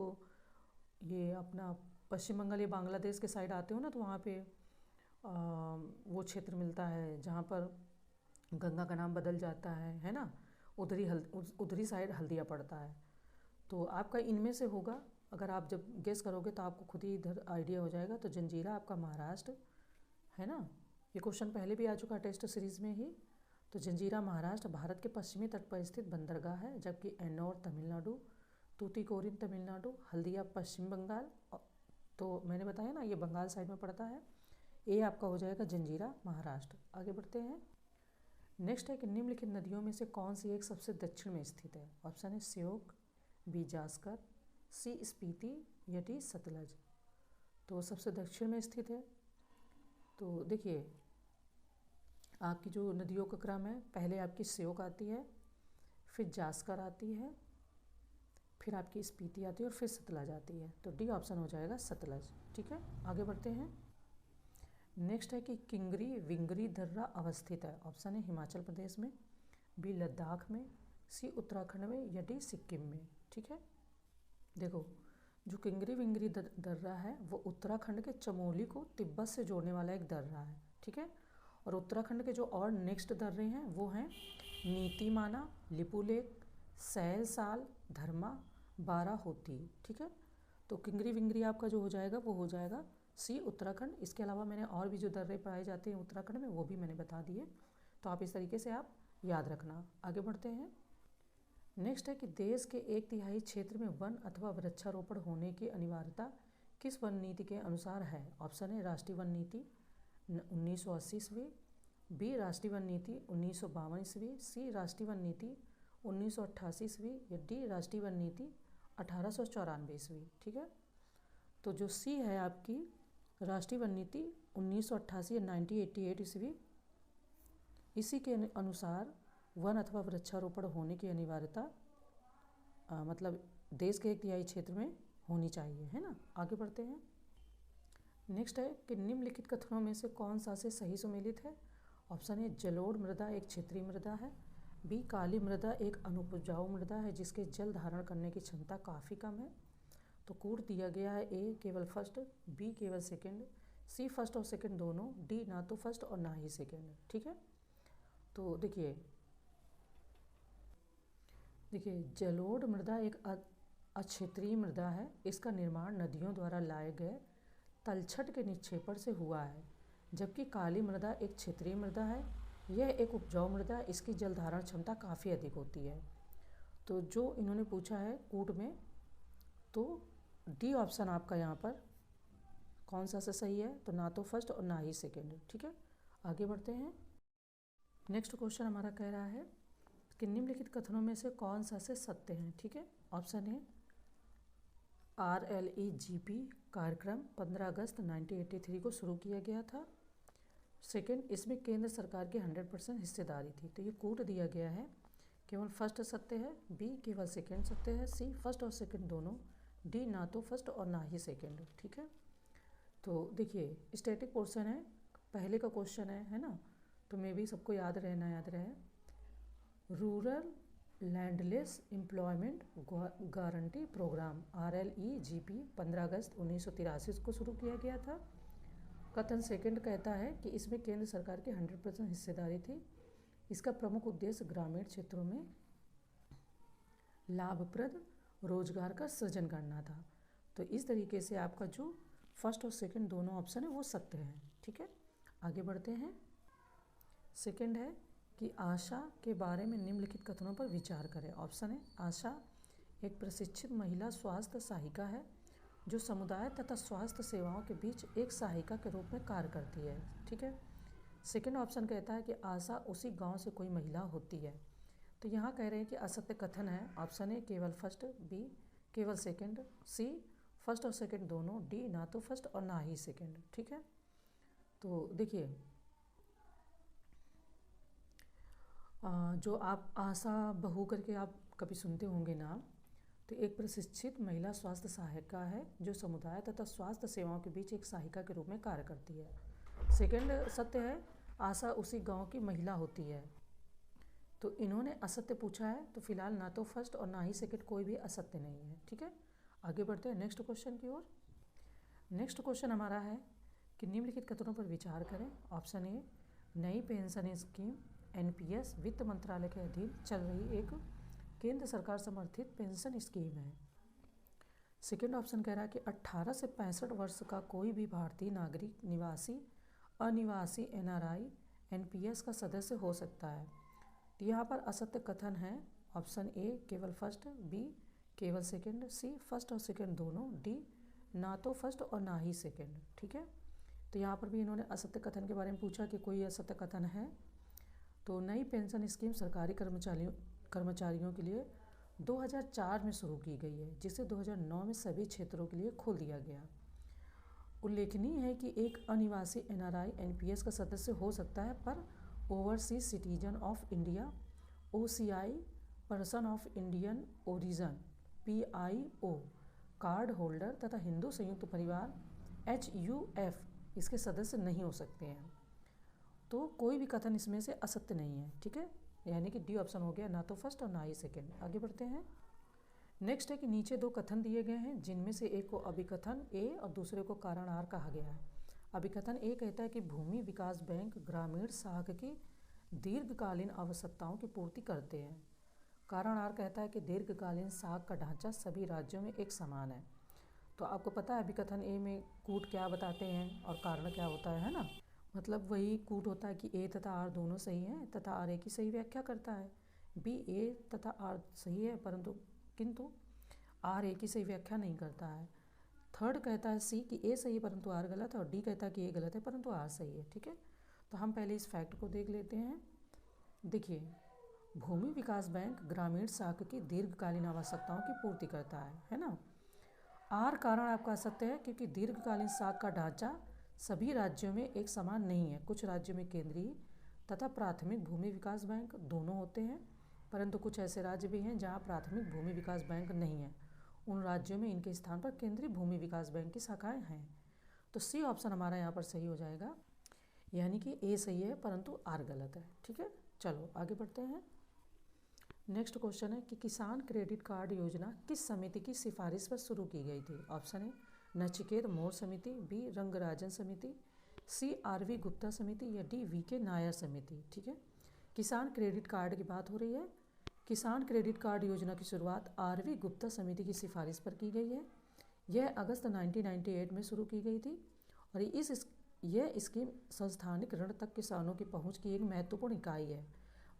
ये अपना पश्चिम बंगाल या बांग्लादेश के साइड आते हो ना, तो वहाँ पे वो क्षेत्र मिलता है जहाँ पर गंगा का नाम बदल जाता है ना, उधरी साइड हल्दिया पड़ता है। तो आपका इनमें से होगा, अगर आप जब गेस करोगे तो आपको खुद ही इधर आइडिया हो जाएगा। तो जंजीरा आपका महाराष्ट्र है ना, ये क्वेश्चन पहले भी आ चुका टेस्ट सीरीज़ में ही। तो जंजीरा महाराष्ट्र भारत के पश्चिमी तट पर स्थित बंदरगाह है, जबकि एन्नौर तमिलनाडु, तूतीकोरिन तमिलनाडु, हल्दिया पश्चिम बंगाल। तो मैंने बताया ना ये बंगाल साइड में पड़ता है। ये आपका हो जाएगा जंजीरा महाराष्ट्र। आगे बढ़ते हैं। नेक्स्ट है कि निम्नलिखित नदियों में से कौन सी एक सबसे दक्षिण में स्थित है। ऑप्शन है श्योक, बी जास्कर, सी स्पीति या डी सतलज। तो सबसे दक्षिण में स्थित है। तो देखिए आपकी जो नदियों का क्रम है, पहले आपकी श्योक आती है, फिर जास्कर आती है, फिर आपकी स्पीति आती है और फिर सतलज आती है। तो डी ऑप्शन हो जाएगा सतलज। ठीक है, आगे बढ़ते हैं। नेक्स्ट है कि किंगरी विंगरी दर्रा अवस्थित है। ऑप्शन है हिमाचल प्रदेश में, बी लद्दाख में, सी उत्तराखंड में या डी सिक्किम में। ठीक है, देखो जो किंगरी विंगरी दर्रा है वो उत्तराखंड के चमोली को तिब्बत से जोड़ने वाला एक दर्रा है। ठीक है, और उत्तराखंड के जो और नेक्स्ट दर्रे हैं वो हैं नीतिमाना, लिपुलेख, सैलसाल, धर्मा, बाराहोती। ठीक है, तो किंगरी विंगरी आपका जो हो जाएगा वो हो जाएगा सी उत्तराखंड। इसके अलावा मैंने और भी जो दर्रे पाए जाते हैं उत्तराखंड में वो भी मैंने बता दिए, तो आप इस तरीके से आप याद रखना। आगे बढ़ते हैं। नेक्स्ट है कि देश के 1/3 क्षेत्र में वन अथवा वृक्षारोपण होने की अनिवार्यता किस वन नीति के अनुसार है। ऑप्शन है राष्ट्रीय वन नीति 1980 ईस्वी, बी राष्ट्रीय वन नीति 1952 ईस्वी, सी राष्ट्रीय वन नीति 1988 ईस्वी या डी राष्ट्रीय वन नीति 1894 ईस्वी। ठीक है, तो जो सी है आपकी राष्ट्रीय वन नीति 1988 या 1988 ईस्वी, इसी के अनुसार वन अथवा वृक्षारोपण होने की अनिवार्यता मतलब देश के 1/3 क्षेत्र में होनी चाहिए, है ना। आगे बढ़ते हैं। नेक्स्ट है कि निम्नलिखित कथनों में से कौन सा से सही सुमेलित है। ऑप्शन ए जलोढ़ मृदा एक क्षेत्रीय मृदा है, बी काली मृदा एक अनुपजाऊ मृदा है जिसके जल धारण करने की क्षमता काफ़ी कम है। तो कोड दिया गया है ए केवल फर्स्ट, बी केवल सेकंड, सी फर्स्ट और सेकंड दोनों, डी ना तो फर्स्ट और ना ही सेकंड। ठीक है, तो देखिए जलोढ़ मृदा एक अक्षेत्रीय मृदा है। इसका निर्माण नदियों द्वारा लाए गए तलछट के निक्षेपण से हुआ है, जबकि काली मृदा एक क्षेत्रीय मृदा है। यह एक उपजाऊ मृदा है, इसकी जल धारण क्षमता काफ़ी अधिक होती है। तो जो इन्होंने पूछा है कूट में, तो डी ऑप्शन आपका यहाँ पर कौन सा से सही है, तो ना तो फर्स्ट और ना ही सेकंड। ठीक है, आगे बढ़ते हैं। नेक्स्ट क्वेश्चन हमारा कह रहा है कि निम्नलिखित कथनों में से कौन सा से सत्य है। ठीक है, ऑप्शन है RLEGP कार्यक्रम 15 अगस्त 1983 को शुरू किया गया था। सेकंड, इसमें केंद्र सरकार की 100% हिस्सेदारी थी। तो ये कूट दिया गया है, केवल फर्स्ट सत्य है, बी केवल सेकंड सत्य है, सी फर्स्ट और सेकंड दोनों, डी ना तो फर्स्ट और ना ही सेकंड। ठीक है, तो देखिए स्टैटिक पोर्शन है, पहले का क्वेश्चन है ना, तो मे भी सबको याद रहे। Rural landless employment guarantee programme RLEGP 15 अगस्त 1983 को शुरू किया गया था। कथन सेकंड कहता है कि इसमें केंद्र सरकार की 100% हिस्सेदारी थी। इसका प्रमुख उद्देश्य ग्रामीण क्षेत्रों में लाभप्रद रोजगार का सृजन करना था। तो इस तरीके से आपका जो फर्स्ट और सेकंड दोनों ऑप्शन है वो सत्य है। ठीक है, आगे बढ़ते हैं। सेकंड है कि आशा के बारे में निम्नलिखित कथनों पर विचार करें। ऑप्शन है आशा एक प्रशिक्षित महिला स्वास्थ्य सहायिका है जो समुदाय तथा स्वास्थ्य सेवाओं के बीच एक सहायिका के रूप में कार्य करती है। ठीक है, सेकंड ऑप्शन कहता है कि आशा उसी गांव से कोई महिला होती है। तो यहाँ कह रहे हैं कि असत्य कथन है। ऑप्शन है केवल फर्स्ट, बी केवल सेकंड, सी फर्स्ट और सेकंड दोनों, डी ना तो फर्स्ट और ना ही सेकंड। ठीक है, तो देखिए जो आप आशा बहू करके आप कभी सुनते होंगे नाम, तो एक प्रशिक्षित महिला स्वास्थ्य सहायिका है जो समुदाय तथा स्वास्थ्य सेवाओं के बीच एक सहायिका के रूप में कार्य करती है। सेकंड सत्य है, आशा उसी गांव की महिला होती है। तो इन्होंने असत्य पूछा है, तो फिलहाल ना तो फर्स्ट और ना ही सेकंड कोई भी असत्य नहीं है। ठीक है, आगे बढ़ते हैं नेक्स्ट क्वेश्चन की ओर। नेक्स्ट क्वेश्चन हमारा है कि निम्नलिखित कथनों पर विचार करें। ऑप्शन ए, नई पेंशन स्कीम एनपीएस वित्त मंत्रालय के अधीन चल रही एक केंद्र सरकार समर्थित पेंशन स्कीम है। सेकेंड ऑप्शन कह रहा है कि 18 से 65 वर्ष का कोई भी भारतीय नागरिक निवासी अनिवासी एनआरआई एनपीएस का सदस्य हो सकता है। तो यहाँ पर असत्य कथन है। ऑप्शन ए केवल फर्स्ट, बी केवल सेकंड, सी फर्स्ट और सेकंड दोनों, डी ना तो फर्स्ट और ना ही सेकंड। ठीक है, तो यहाँ पर भी इन्होंने असत्य कथन के बारे में पूछा कि कोई असत्य कथन है। तो नई पेंशन स्कीम सरकारी कर्मचारियों के लिए 2004 में शुरू की गई है, जिसे 2009 में सभी क्षेत्रों के लिए खोल दिया गया। उल्लेखनीय है कि एक अनिवासी एनआरआई एनपीएस का सदस्य हो सकता है, पर overseas citizen of India OCI, person of Indian origin PIO, card holder तथा हिंदू संयुक्त परिवार एचयूएफ इसके सदस्य नहीं हो सकते हैं। तो कोई भी कथन इसमें से असत्य नहीं है। ठीक है, यानी कि डी ऑप्शन हो गया, ना तो फर्स्ट और ना ही सेकंड। आगे बढ़ते हैं। नेक्स्ट है कि नीचे दो कथन दिए गए हैं, जिनमें से एक को अभिकथन ए और दूसरे को कारण आर कहा गया है। अभिकथन ए कहता है कि भूमि विकास बैंक ग्रामीण शाख की दीर्घकालीन आवश्यकताओं की पूर्ति करते हैं। कारण आर कहता है कि दीर्घकालीन शाख का ढांचा सभी राज्यों में एक समान है। तो आपको पता है अभिकथन ए में कूट क्या बताते हैं और कारण क्या होता है ना। मतलब वही कूट होता है कि ए तथा आर दोनों सही हैं तथा आर ए की सही व्याख्या करता है। बी ए तथा आर सही है किंतु आर ए की सही व्याख्या नहीं करता है। थर्ड कहता है सी कि ए सही है परंतु आर गलत है, और डी कहता है कि ए गलत है परंतु आर सही है। ठीक है, तो हम पहले इस फैक्ट को देख लेते हैं। देखिए, भूमि विकास बैंक ग्रामीण शाख की दीर्घकालीन आवश्यकताओं की पूर्ति करता है ना। आर कारण आपका असत्य है, क्योंकि दीर्घकालीन शाख का ढांचा सभी राज्यों में एक समान नहीं है। कुछ राज्यों में केंद्रीय तथा प्राथमिक भूमि विकास बैंक दोनों होते हैं, परंतु कुछ ऐसे राज्य भी हैं जहां प्राथमिक भूमि विकास बैंक नहीं है। उन राज्यों में इनके स्थान पर केंद्रीय भूमि विकास बैंक की शाखाएं हैं। तो सी ऑप्शन हमारा यहाँ पर सही हो जाएगा, यानी कि ए सही है परंतु आर गलत है। ठीक है, चलो आगे बढ़ते हैं। नेक्स्ट क्वेश्चन है कि किसान क्रेडिट कार्ड योजना किस समिति की सिफारिश पर शुरू की गई थी। ऑप्शन ए नचिकेत मोर समिति, बी रंगराजन समिति, सी आरवी गुप्ता समिति या डी वी के नायर समिति। ठीक है, किसान क्रेडिट कार्ड की बात हो रही है। किसान क्रेडिट कार्ड योजना की शुरुआत आरवी गुप्ता समिति की सिफारिश पर की गई है। यह अगस्त 1998 में शुरू की गई थी और यह स्कीम संस्थानिक ऋण तक किसानों की पहुंच की एक महत्वपूर्ण इकाई है।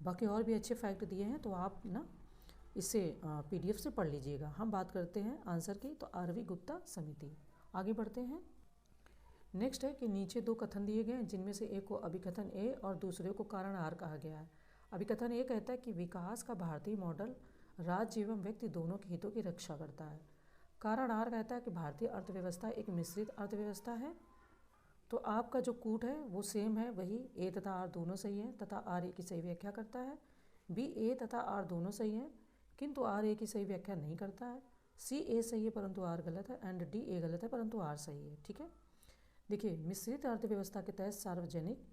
बाकी और भी अच्छे फैक्ट दिए हैं, तो आप ना इसे पीडीएफ से पढ़ लीजिएगा। हम बात करते हैं आंसर की, तो आरवी गुप्ता समिति। आगे बढ़ते हैं। नेक्स्ट है कि नीचे दो कथन दिए गए हैं, जिनमें से एक को अभिकथन ए और दूसरे को कारण आर कहा गया है। अभिकथन ए कहता है कि विकास का भारतीय मॉडल राज्य एवं व्यक्ति दोनों के हितों की रक्षा करता है। कारण आर कहता है कि भारतीय अर्थव्यवस्था एक मिश्रित अर्थव्यवस्था है। तो आपका जो कूट है वो सेम है, वही ए तथा आर दोनों सही है तथा आर ए की सही व्याख्या करता है। बी ए तथा आर दोनों सही हैं किंतु आर ए की सही व्याख्या नहीं करता है। सी ए सही है परंतु आर गलत है, एंड डी ए गलत है परंतु आर सही है। ठीक है, देखिए, मिश्रित अर्थव्यवस्था के तहत सार्वजनिक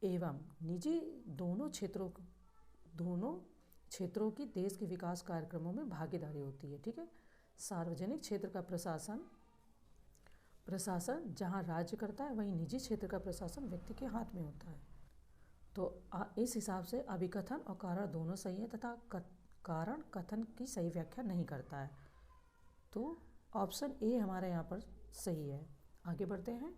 एवं निजी दोनों क्षेत्रों की देश के विकास कार्यक्रमों में भागीदारी होती है। ठीक है, सार्वजनिक क्षेत्र का प्रशासन जहां राज्य करता है, वहीं निजी क्षेत्र का प्रशासन व्यक्ति के हाथ में होता है। तो इस हिसाब से अभिकथन और कारण दोनों सही है तथा कारण कथन की सही व्याख्या नहीं करता है। तो ऑप्शन ए हमारे यहाँ पर सही है। आगे बढ़ते हैं।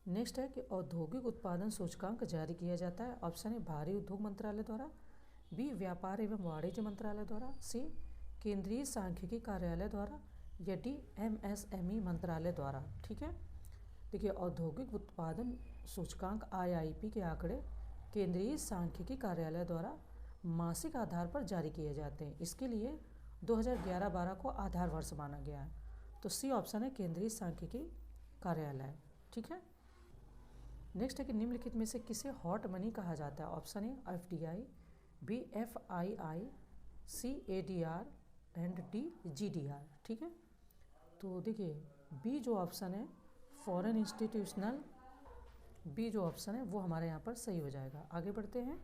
नेक्स्ट है कि औद्योगिक उत्पादन सूचकांक जारी किया जाता है। ऑप्शन ए भारी उद्योग मंत्रालय द्वारा, बी व्यापार एवं वाणिज्य मंत्रालय द्वारा, सी केंद्रीय सांख्यिकी कार्यालय द्वारा या डी एमएसएमई मंत्रालय द्वारा। ठीक है, देखिए, औद्योगिक उत्पादन सूचकांक आईआईपी के आंकड़े केंद्रीय सांख्यिकी कार्यालय द्वारा मासिक आधार पर जारी किए जाते हैं। इसके लिए 2011-12 को आधार वर्ष माना गया है। तो सी ऑप्शन है केंद्रीय सांख्यिकी कार्यालय। ठीक है, नेक्स्ट है कि निम्नलिखित में से किसे हॉट मनी कहा जाता है। Option A FDI, B FII, C ADR and D GDR. ठीक है, तो देखिए, बी जो ऑप्शन है फॉरेन इंस्टीट्यूशनल, बी जो ऑप्शन है वो हमारे यहाँ पर सही हो जाएगा। आगे बढ़ते हैं।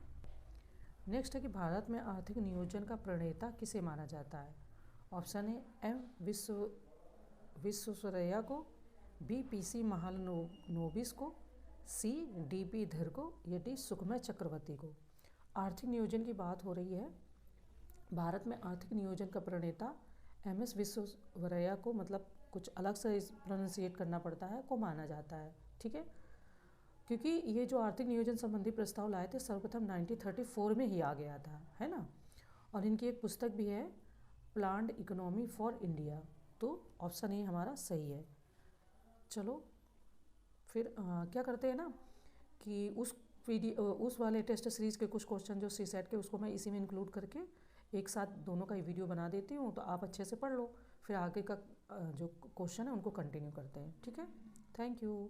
नेक्स्ट है कि भारत में आर्थिक नियोजन का प्रणेता किसे माना जाता है। ऑप्शन है एम विश्वेश्वरैया को, बी पीसी महालनोबिस को, सी डीपी धर को, या डी सुखमय चक्रवर्ती को। आर्थिक नियोजन की बात हो रही है। भारत में आर्थिक नियोजन का प्रणेता एमएस विश्वेश्वरैया को, मतलब कुछ अलग से प्रोनाउंसिएट करना पड़ता है, को माना जाता है। ठीक है, क्योंकि ये जो आर्थिक नियोजन संबंधी प्रस्ताव लाए थे सर्वप्रथम 1934 में ही आ गया था, है ना। और इनकी एक पुस्तक भी है, प्लान्ड इकोनॉमी फॉर इंडिया। तो ऑप्शन ए हमारा सही है। चलो फिर क्या करते हैं ना कि उस वाले टेस्ट सीरीज़ के कुछ क्वेश्चन जो सीसेट के, उसको मैं इसी में इंक्लूड करके एक साथ दोनों का ही वीडियो बना देती हूँ, तो आप अच्छे से पढ़ लो, फिर आगे का जो क्वेश्चन है उनको कंटिन्यू करते हैं। ठीक है, थैंक यू।